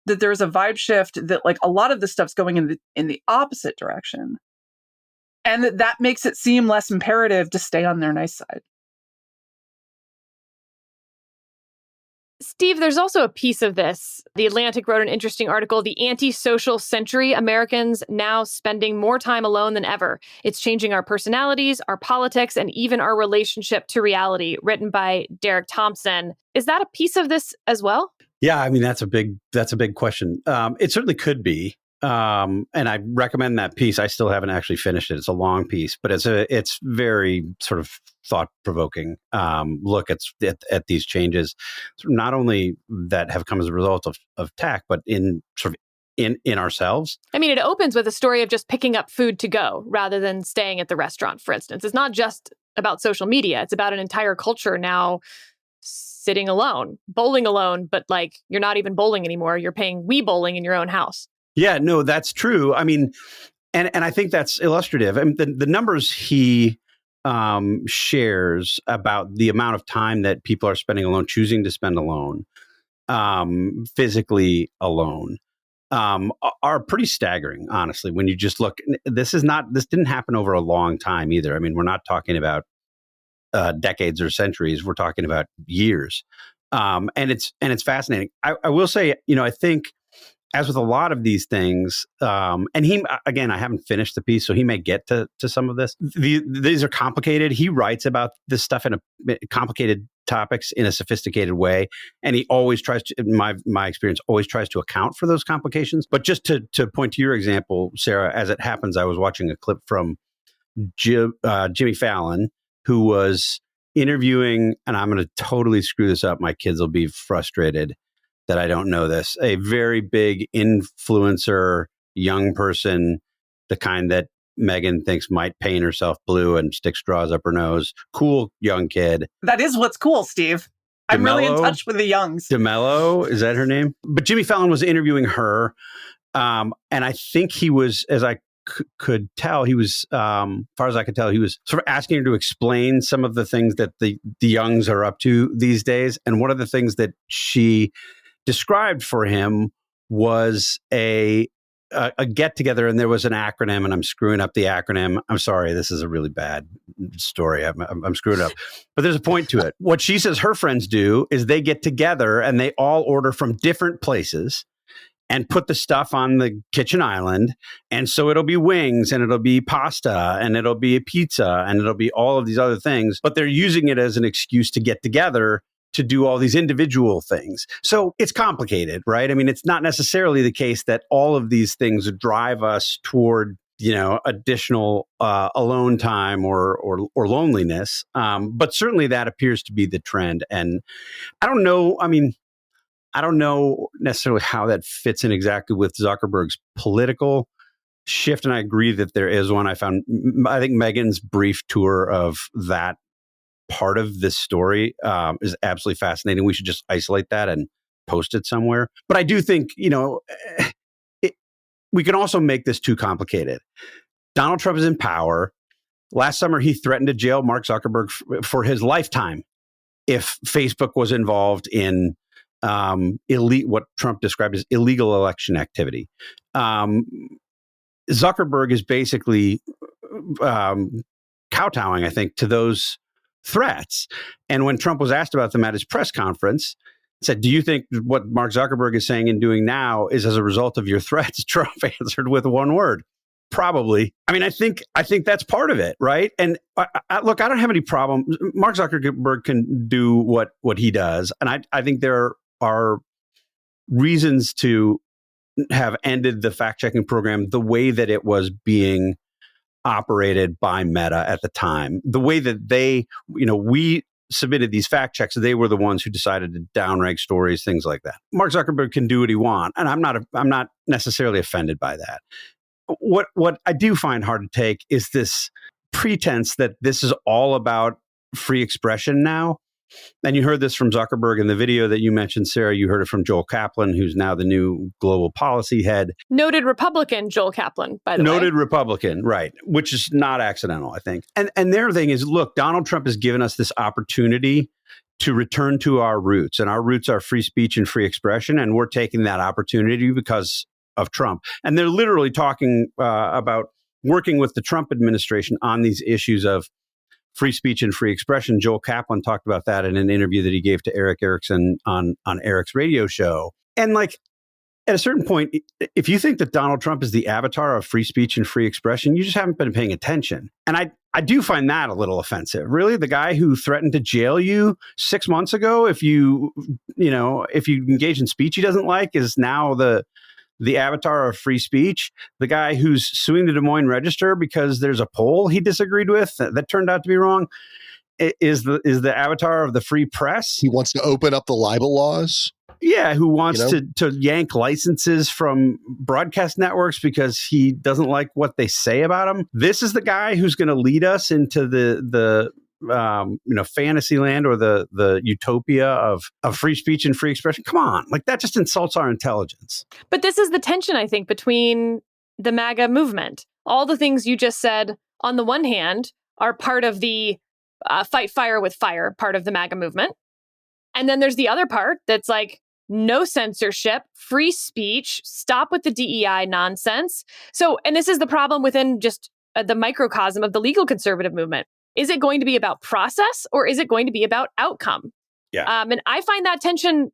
that there's a vibe shift, that like a lot of this stuff's going in the opposite direction. And that makes it seem less imperative to stay on their nice side. Steve, there's also a piece of this. The Atlantic wrote an interesting article, The Antisocial Century, Americans Now Spending More Time Alone Than Ever. It's changing our personalities, our politics, and even our relationship to reality, written by Derek Thompson. Is that a piece of this as well? Yeah, I mean, that's a big question. It certainly could be. And I recommend that piece. I still haven't actually finished it. It's a long piece, but it's very sort of thought-provoking look at these changes, not only that have come as a result of tech, but in ourselves. I mean, it opens with a story of just picking up food to go rather than staying at the restaurant, for instance. It's not just about social media. It's about an entire culture now sitting alone, bowling alone, but like you're not even bowling anymore. You're paying Wii Bowling in your own house. Yeah, no, that's true. I mean, and I think that's illustrative. I mean, the numbers he shares about the amount of time that people are spending alone, choosing to spend alone, physically alone, are pretty staggering, honestly. When you just look, this didn't happen over a long time either. I mean, we're not talking about decades or centuries. We're talking about years. And it's fascinating. I will say, I think, as with a lot of these things, and again, I haven't finished the piece, so he may get to some of this. These are complicated. He writes about this stuff in complicated topics in a sophisticated way, and he always tries to, in my experience, always tries to account for those complications. But just to point to your example, Sarah, as it happens, I was watching a clip from Jimmy Fallon, who was interviewing, and I'm going to totally screw this up. My kids will be frustrated that I don't know this, a very big influencer, young person, the kind that Megan thinks might paint herself blue and stick straws up her nose. Cool young kid. That is what's cool, Steve. I'm really in touch with the youngs. DeMello, is that her name? But Jimmy Fallon was interviewing her. And I think he was, as I could tell, he was, as far as I could tell, he was sort of asking her to explain some of the things that the youngs are up to these days. And one of the things that she described for him was a get together, and there was an acronym, and I'm screwing up the acronym. I'm sorry, this is a really bad story. I'm screwing up, but there's a point to it. What she says her friends do is they get together and they all order from different places and put the stuff on the kitchen island. And so it'll be wings, and it'll be pasta, and it'll be a pizza, and it'll be all of these other things, but they're using it as an excuse to get together to do all these individual things. So it's complicated, right? I mean, it's not necessarily the case that all of these things drive us toward, additional alone time or loneliness. But certainly that appears to be the trend. And I don't know necessarily how that fits in exactly with Zuckerberg's political shift. And I agree that there is one. I think Megan's brief tour of that part of this story is absolutely fascinating. We should just isolate that and post it somewhere. But I do think, we can also make this too complicated. Donald Trump is in power. Last summer, he threatened to jail Mark Zuckerberg for his lifetime if Facebook was involved in what Trump described as illegal election activity. Zuckerberg is basically kowtowing, I think, to those threats. And when Trump was asked about them at his press conference, said, "Do you think what Mark Zuckerberg is saying and doing now is as a result of your threats?" Trump answered with one word: probably. I mean, I think that's part of it, right? And look, I don't have any problem. Mark Zuckerberg can do what he does, and I think there are reasons to have ended the fact-checking program the way that it was being operated by Meta at the time. The way that we submitted these fact checks, they were the ones who decided to downrank stories, things like that. Mark Zuckerberg can do what he wants, and I'm not necessarily offended by that. What I do find hard to take is this pretense that this is all about free expression now. And you heard this from Zuckerberg in the video that you mentioned, Sarah. You heard it from Joel Kaplan, who's now the new global policy head. Noted Republican Joel Kaplan, by the way. Noted Republican, right, which is not accidental, I think. And their thing is, look, Donald Trump has given us this opportunity to return to our roots. And our roots are free speech and free expression. And we're taking that opportunity because of Trump. And they're literally talking about working with the Trump administration on these issues of free speech and free expression. Joel Kaplan talked about that in an interview that he gave to Eric Erickson on Eric's radio show. And like, at a certain point, if you think that Donald Trump is the avatar of free speech and free expression, you just haven't been paying attention. And I do find that a little offensive. Really, the guy who threatened to jail you 6 months ago if you engage in speech he doesn't like is now the avatar of free speech. The guy who's suing the Des Moines Register because there's a poll he disagreed with that turned out to be wrong is the avatar of the free press. He wants to open up the libel laws. Yeah, who wants to yank licenses from broadcast networks because he doesn't like what they say about him. This is the guy who's going to lead us into the fantasy land or the utopia of free speech and free expression. Come on, like that just insults our intelligence. But this is the tension, I think, between the MAGA movement. All the things you just said, on the one hand, are part of the fight fire with fire part of the MAGA movement. And then there's the other part that's like, no censorship, free speech, stop with the DEI nonsense. So, and this is the problem within just the microcosm of the legal conservative movement. Is it going to be about process or is it going to be about outcome? Yeah. And I find that tension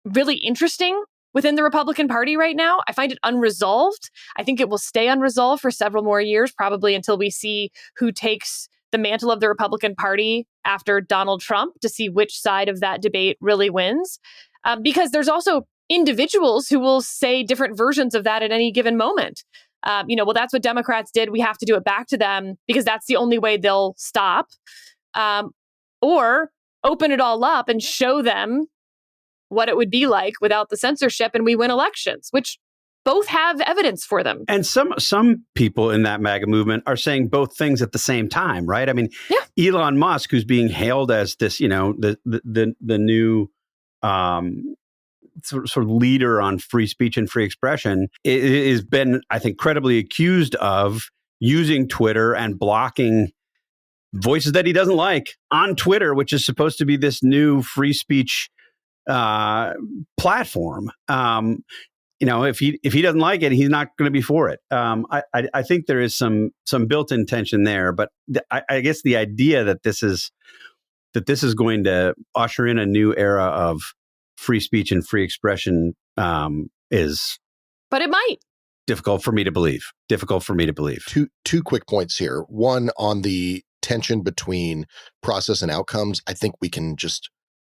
really interesting within the Republican Party right now. I find it unresolved. I think it will stay unresolved for several more years, probably until we see who takes the mantle of the Republican Party after Donald Trump, to see which side of that debate really wins. Because there's also individuals who will say different versions of that at any given moment. Well, that's what Democrats did. We have to do it back to them because that's the only way they'll stop. Or open it all up and show them what it would be like without the censorship and we win elections, which both have evidence for them. And some people in that MAGA movement are saying both things at the same time, right? I mean, yeah. Elon Musk, who's being hailed as this, the new sort of leader on free speech and free expression, has been, I think, credibly accused of using Twitter and blocking voices that he doesn't like on Twitter, which is supposed to be this new free speech platform. If he doesn't like it, he's not going to be for it. I think there is some built-in tension there, but I guess the idea that this is going to usher in a new era of free speech and free expression is, but it might, difficult for me to believe. Two quick points here. One, on the tension between process and outcomes. I think we can just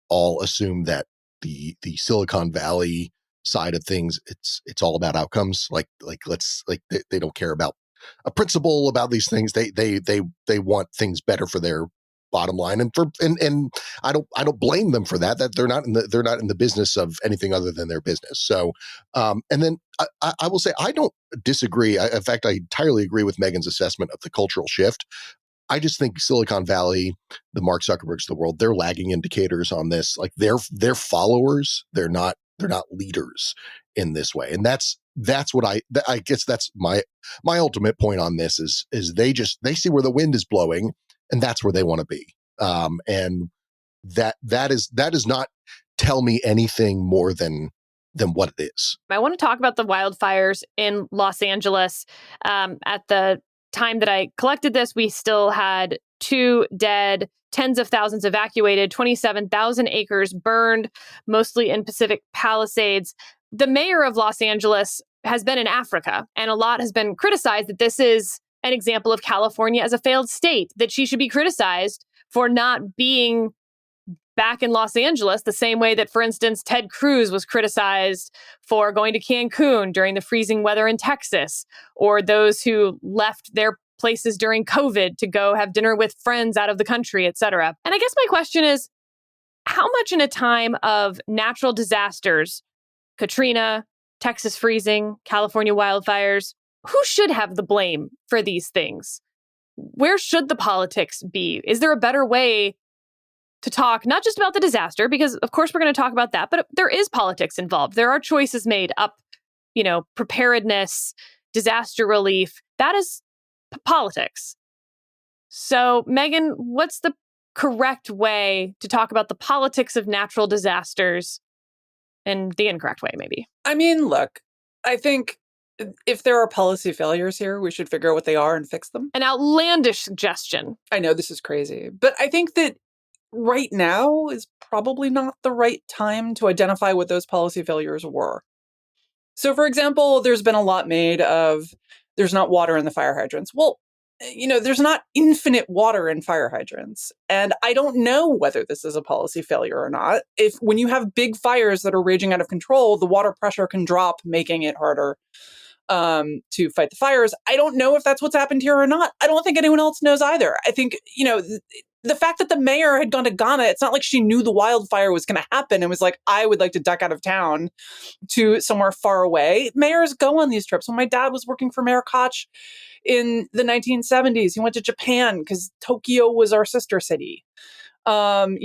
all assume that the Silicon Valley side of things, it's all about outcomes. They don't care about a principle about these things. They want things better for their bottom line, and I don't blame them for that. That they're not in the business of anything other than their business. So, and then I will say I don't disagree. In fact, I entirely agree with Megan's assessment of the cultural shift. I just think Silicon Valley, the Mark Zuckerbergs of the world, they're lagging indicators on this. Like they're followers. They're not leaders in this way. And that's what I guess that's my ultimate point on this is they see where the wind is blowing and that's where they want to be. And that does not tell me anything more than what it is. I want to talk about the wildfires in Los Angeles. At the time that I collected this, we still had 2 dead, tens of thousands evacuated, 27,000 acres burned, mostly in Pacific Palisades. The mayor of Los Angeles has been in Africa, and a lot has been criticized that this is an example of California as a failed state, that she should be criticized for not being back in Los Angeles the same way that, for instance, Ted Cruz was criticized for going to Cancun during the freezing weather in Texas, or those who left their places during COVID to go have dinner with friends out of the country, et cetera. And I guess my question is, how much in a time of natural disasters, Katrina, Texas freezing, California wildfires, who should have the blame for these things? Where should the politics be? Is there a better way to talk not just about the disaster, because of course we're going to talk about that, but there is politics involved. There are choices made up, preparedness, disaster relief. That is politics. So, Megan, what's the correct way to talk about the politics of natural disasters and the incorrect way, maybe? I mean, look, I think if there are policy failures here, we should figure out what they are and fix them. An outlandish suggestion. I know this is crazy, but I think that right now is probably not the right time to identify what those policy failures were. So, for example, there's been a lot made of there's not water in the fire hydrants. Well, there's not infinite water in fire hydrants. And I don't know whether this is a policy failure or not. When you have big fires that are raging out of control, the water pressure can drop, making it harder to fight the fires. I don't know if that's what's happened here or not. I don't think anyone else knows either. I think, the fact that the mayor had gone to Ghana, it's not like she knew the wildfire was going to happen and was like, I would like to duck out of town to somewhere far away. Mayors go on these trips. When my dad was working for Mayor Koch in the 1970s, he went to Japan because Tokyo was our sister city. And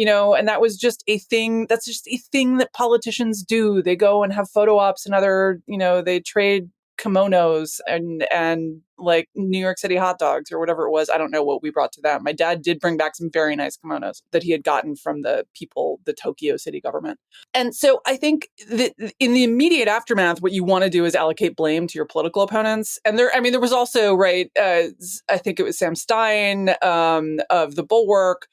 that was just a thing. That's just a thing that politicians do. They go and have photo ops and other, they trade kimonos and like New York City hot dogs or whatever it was. I don't know what we brought to them. My dad did bring back some very nice kimonos that he had gotten from the Tokyo city government. And so I think that in the immediate aftermath, what you want to do is allocate blame to your political opponents. And there was also, right, I think it was Sam Stein of The Bulwark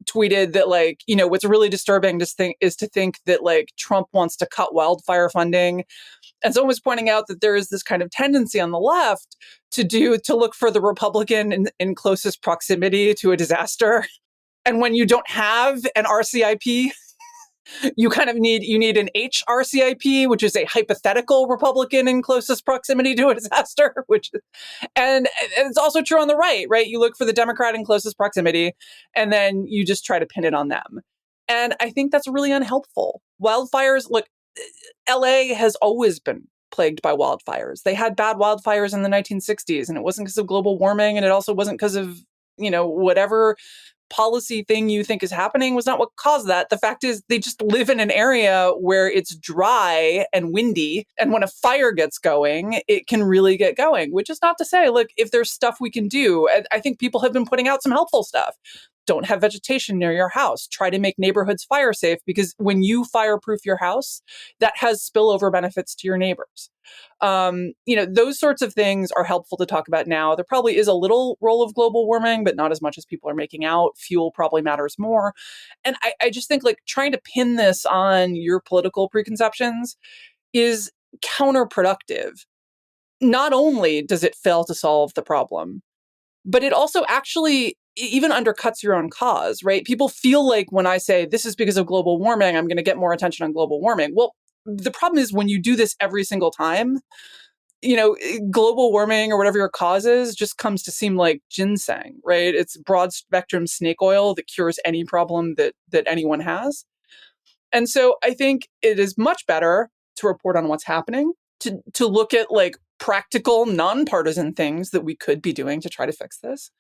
tweeted that, like, what's really disturbing is to think that like Trump wants to cut wildfire funding. And someone was pointing out that there is this kind of tendency on the left to look for the Republican in closest proximity to a disaster. And when you don't have an RCIP, you need an HRCIP, which is a hypothetical Republican in closest proximity to a disaster, and it's also true on the right? You look for the Democrat in closest proximity, and then you just try to pin it on them. And I think that's really unhelpful. Wildfires, look, LA has always been plagued by wildfires. They had bad wildfires in the 1960s, and it wasn't because of global warming, and it also wasn't because of, whatever policy thing you think is happening was not what caused that. The fact is they just live in an area where it's dry and windy. And when a fire gets going, it can really get going, which is not to say, look, if there's stuff we can do, I think people have been putting out some helpful stuff. Don't have vegetation near your house. Try to make neighborhoods fire safe, because when you fireproof your house, that has spillover benefits to your neighbors. Those sorts of things are helpful to talk about now. There probably is a little role of global warming, but not as much as people are making out. Fuel probably matters more. And I just think like trying to pin this on your political preconceptions is counterproductive. Not only does it fail to solve the problem, but it also actually even undercuts your own cause, right? People feel like when I say this is because of global warming, I'm going to get more attention on global warming. Well, the problem is when you do this every single time, global warming or whatever your cause is just comes to seem like ginseng, right? It's broad spectrum snake oil that cures any problem that anyone has. And so I think it is much better to report on what's happening, to look at like practical, nonpartisan things that we could be doing to try to fix this.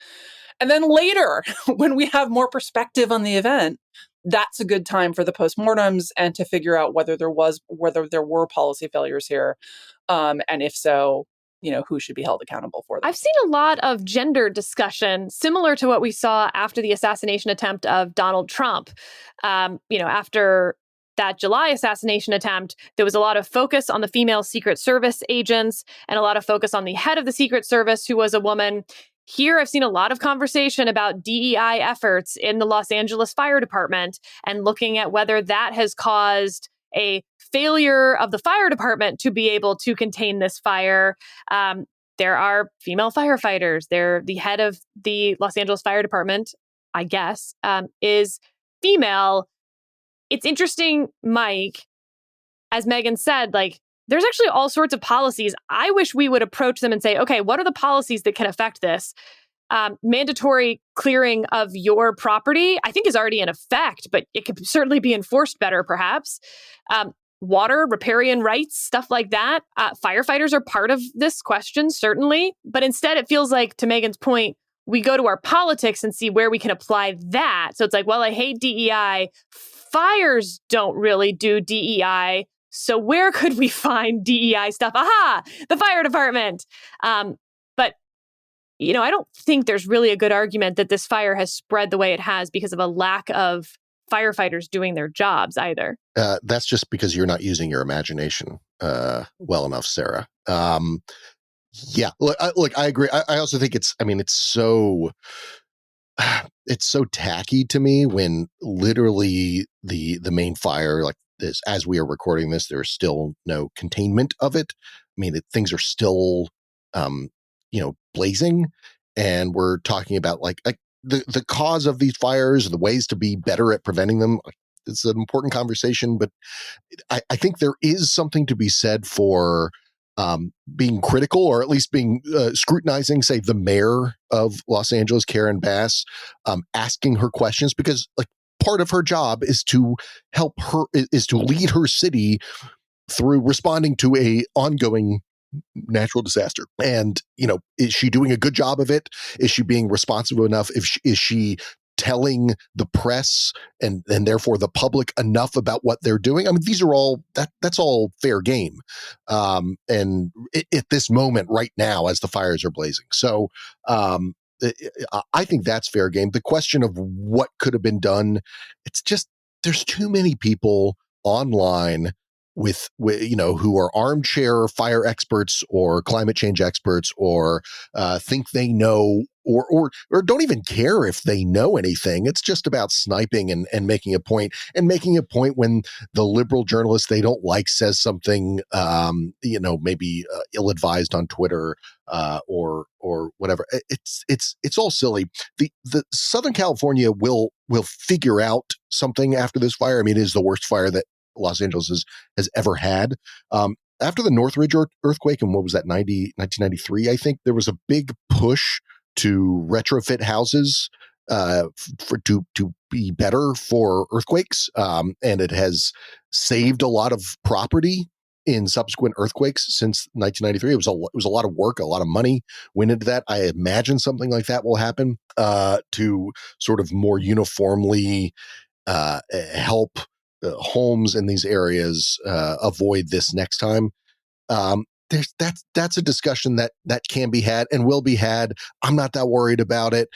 And then later, when we have more perspective on the event, that's a good time for the postmortems and to figure out whether there were policy failures here. And if so, who should be held accountable for them. I've seen a lot of gender discussion similar to what we saw after the assassination attempt of Donald Trump. After that July assassination attempt, there was a lot of focus on the female Secret Service agents and a lot of focus on the head of the Secret Service, who was a woman. Here, I've seen a lot of conversation about DEI efforts in the Los Angeles Fire Department and looking at whether that has caused a failure of the fire department to be able to contain this fire. There are female firefighters. The head of the Los Angeles Fire Department, I guess, is female. It's interesting, Mike, as Megan said, like, there's actually all sorts of policies. I wish we would approach them and say, okay, what are the policies that can affect this? Mandatory clearing of your property, I think, is already in effect, but it could certainly be enforced better, perhaps. Water, riparian rights, stuff like that. Firefighters are part of this question, certainly. But instead, it feels like, to Megan's point, we go to our politics and see where we can apply that. So it's like, well, I hate DEI. Fires don't really do DEI. So where could we find DEI stuff? Aha, the fire department. But I don't think there's really a good argument that this fire has spread the way it has because of a lack of firefighters doing their jobs either. That's just because you're not using your imagination well enough, Sarah. Yeah, look, I agree. I also think it's so tacky to me when literally the main fire, like this, as we are recording this, there's still no containment of it. I mean, things are still, blazing, and we're talking about like the cause of these fires, the ways to be better at preventing them. It's an important conversation, but I think there is something to be said for being critical, or at least being scrutinizing, say, the mayor of Los Angeles, Karen Bass, asking her questions, because like part of her job is to help her, is to lead her city through responding to a ongoing natural disaster. And, is she doing a good job of it? Is she being responsible enough? Is she telling the press and therefore the public enough about what they're doing? I mean, these are all, that's all fair game. And at this moment right now, as the fires are blazing. So I think that's fair game. The question of what could have been done, it's just, there's too many people online with who are armchair fire experts or climate change experts, or think they know, or don't even care if they know anything. It's just about sniping and making a point, when the liberal journalist they don't like says something, maybe ill-advised on Twitter, or whatever. It's all silly. The Southern California will figure out something after this fire. I mean, it is the worst fire that Los Angeles has ever had. After the Northridge earthquake, and what was that, 1993, I think, there was a big push to retrofit houses to be better for earthquakes, and it has saved a lot of property in subsequent earthquakes since 1993. It was a lot of work, a lot of money went into that. I imagine something like that will happen to sort of more uniformly help homes in these areas avoid this next time. That's a discussion that can be had and will be had. I'm not that worried about it.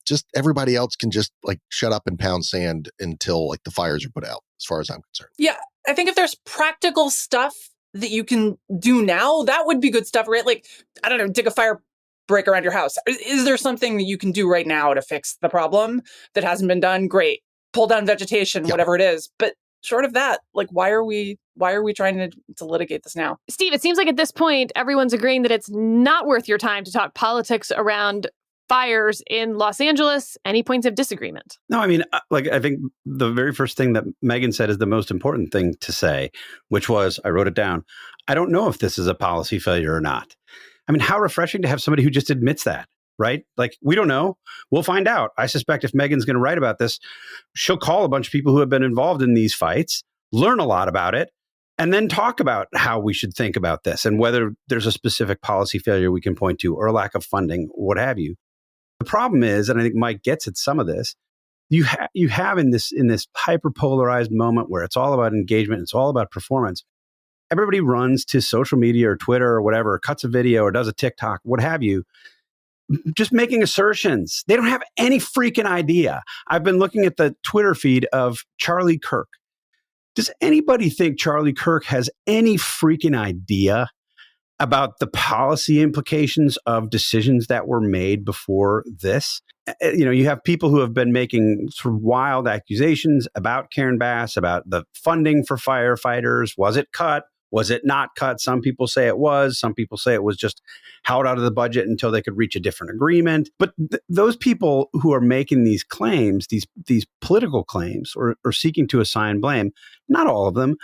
Just everybody else can just like shut up and pound sand until like the fires are put out, as far as I'm concerned. Yeah, I think if there's practical stuff that you can do now, that would be good stuff, right? Like, I don't know, dig a fire break around your house. Is there something that you can do right now to fix the problem that hasn't been done? Great. Pull down vegetation, whatever it is. But short of that, like, why are we trying to litigate this now? Steve, it seems like at this point, everyone's agreeing that it's not worth your time to talk politics around fires in Los Angeles. Any points of disagreement? No, I mean, I think the very first thing that Megan said is the most important thing to say, which was, I wrote it down, I don't know if this is a policy failure or not. I mean, how refreshing to have somebody who just admits that. Right? Like, we don't know. We'll find out. I suspect if Megan's going to write about this, she'll call a bunch of people who have been involved in these fights, learn a lot about it, and then talk about how we should think about this and whether there's a specific policy failure we can point to, or a lack of funding, or what have you. The problem is, and I think Mike gets at some of this, you have in this hyper-polarized moment where it's all about engagement, it's all about performance. Everybody runs to social media or Twitter or whatever, cuts a video or does a TikTok, what have you, just making assertions. They don't have any freaking idea. I've been looking at the Twitter feed of Charlie Kirk. Does anybody think Charlie Kirk has any freaking idea about the policy implications of decisions that were made before this? You have people who have been making sort of wild accusations about Karen Bass, about the funding for firefighters. Was it cut? Was it not cut? Some people say it was. Some people say it was just held out of the budget until they could reach a different agreement. But those people who are making these claims, these political claims, or seeking to assign blame, not all of them,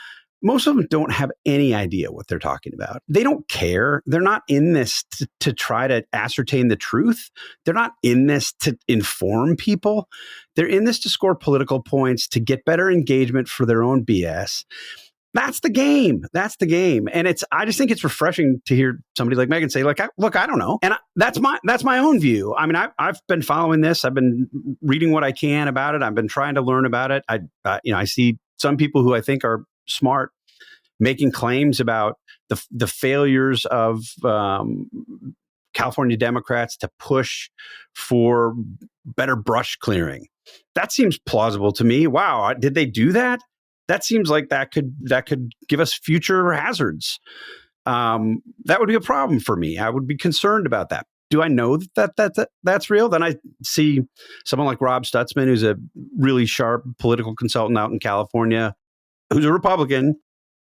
most of them don't have any idea what they're talking about. They don't care. They're not in this to try to ascertain the truth. They're not in this to inform people. They're in this to score political points, to get better engagement for their own BS. That's the game. That's the game. And I just think it's refreshing to hear somebody like Megan say, like, look, I don't know. And that's my own view. I mean, I've been following this. I've been reading what I can about it. I've been trying to learn about it. I see some people who I think are smart making claims about the failures of California Democrats to push for better brush clearing. That seems plausible to me. Wow, did they do that? That seems like that could give us future hazards. That would be a problem for me. I would be concerned about that. Do I know that's real? Then I see someone like Rob Stutzman, who's a really sharp political consultant out in California, who's a Republican,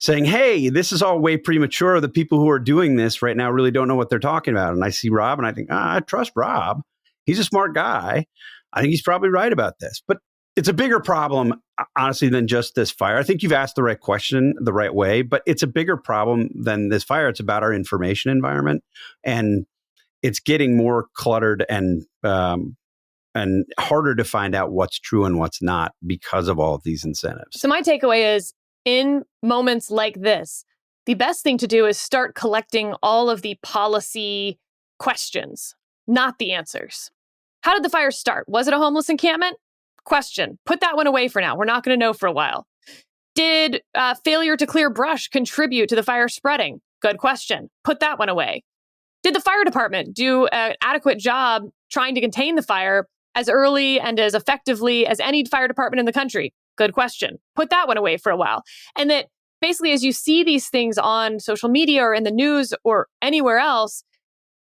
saying, hey, this is all way premature. The people who are doing this right now really don't know what they're talking about. And I see Rob and I think, I trust Rob. He's a smart guy. I think he's probably right about this. But it's a bigger problem, honestly, than just this fire. I think you've asked the right question the right way, but it's a bigger problem than this fire. It's about our information environment, and it's getting more cluttered and harder to find out what's true and what's not because of all of these incentives. So my takeaway is, in moments like this, the best thing to do is start collecting all of the policy questions, not the answers. How did the fire start? Was it a homeless encampment? Question. Put that one away for now. We're not going to know for a while. Did failure to clear brush contribute to the fire spreading? Good question. Put that one away. Did the fire department do an adequate job trying to contain the fire as early and as effectively as any fire department in the country? Good question. Put that one away for a while. And that basically, as you see these things on social media or in the news or anywhere else,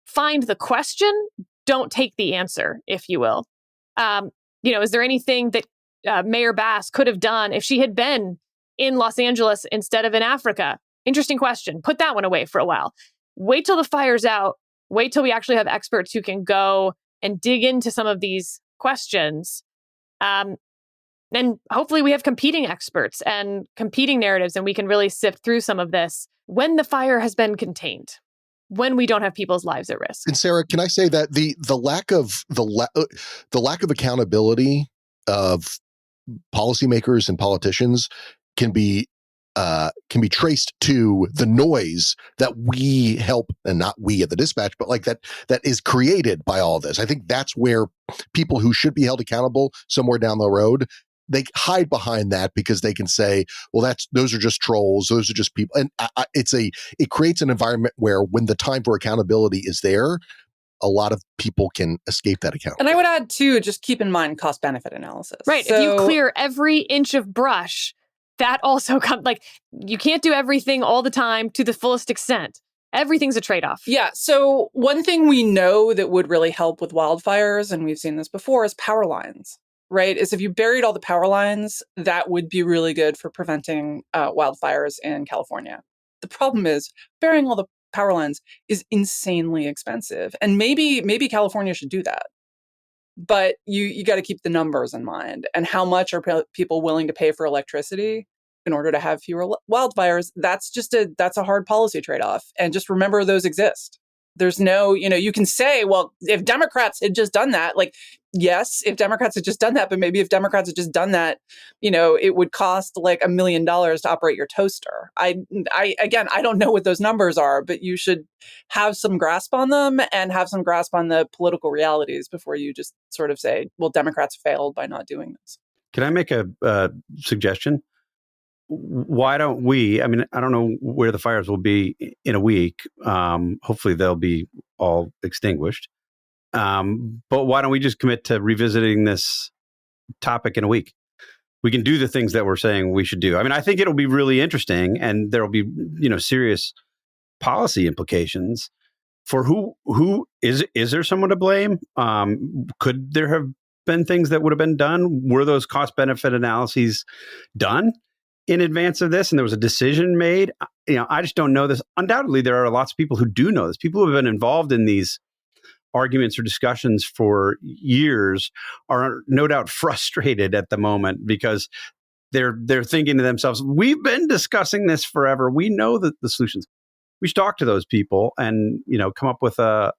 find the question, don't take the answer, if you will. Is there anything that Mayor Bass could have done if she had been in Los Angeles instead of in Africa? Interesting question. Put that one away for a while. Wait till the fire's out. Wait till we actually have experts who can go and dig into some of these questions. And hopefully we have competing experts and competing narratives, and we can really sift through some of this when the fire has been contained, when we don't have people's lives at risk. And Sarah, can I say that the lack of accountability of policymakers and politicians can be traced to the noise that we help, and not we at the Dispatch, but like that is created by all this. I think that's where people who should be held accountable somewhere down the road, they hide behind that because they can say, well, those are just trolls. Those are just people. And it creates an environment where when the time for accountability is there, a lot of people can escape that account. And I would add too, just keep in mind cost benefit analysis. Right. So, if you clear every inch of brush, that also comes, like, you can't do everything all the time to the fullest extent. Everything's a trade-off. Yeah. So one thing we know that would really help with wildfires, and we've seen this before, is power lines. Right, is if you buried all the power lines, that would be really good for preventing wildfires in California. The problem is burying all the power lines is insanely expensive, and maybe California should do that. But you got to keep the numbers in mind, and how much are people willing to pay for electricity in order to have fewer wildfires? That's a hard policy trade-off, and just remember those exist. There's no, you can say, well, if Democrats had just done that, like, yes, if Democrats had just done that, but maybe if Democrats had just done that, it would cost like $1 million to operate your toaster. I don't know what those numbers are, but you should have some grasp on them and have some grasp on the political realities before you just sort of say, well, Democrats failed by not doing this. Can I make a suggestion? Why don't we, I don't know where the fires will be in a week. Hopefully they'll be all extinguished. But why don't we just commit to revisiting this topic in a week? We can do the things that we're saying we should do. I think it'll be really interesting, and there'll be, serious policy implications for who is there someone to blame? Could there have been things that would have been done? Were those cost benefit analyses done in advance of this, and there was a decision made? I just don't know this. Undoubtedly, there are lots of people who do know this. People who have been involved in these arguments or discussions for years are no doubt frustrated at the moment because they're thinking to themselves, we've been discussing this forever. We know that the solutions. We should talk to those people and come up with a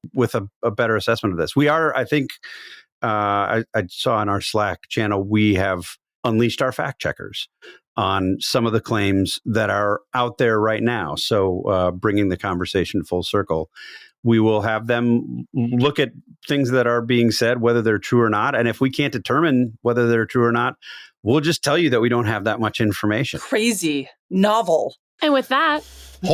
better assessment of this. We are, I think, I saw in our Slack channel, we have unleashed our fact checkers on some of the claims that are out there right now. So bringing the conversation full circle, we will have them look at things that are being said, whether they're true or not. And if we can't determine whether they're true or not, we'll just tell you that we don't have that much information. Crazy. Novel. And with that,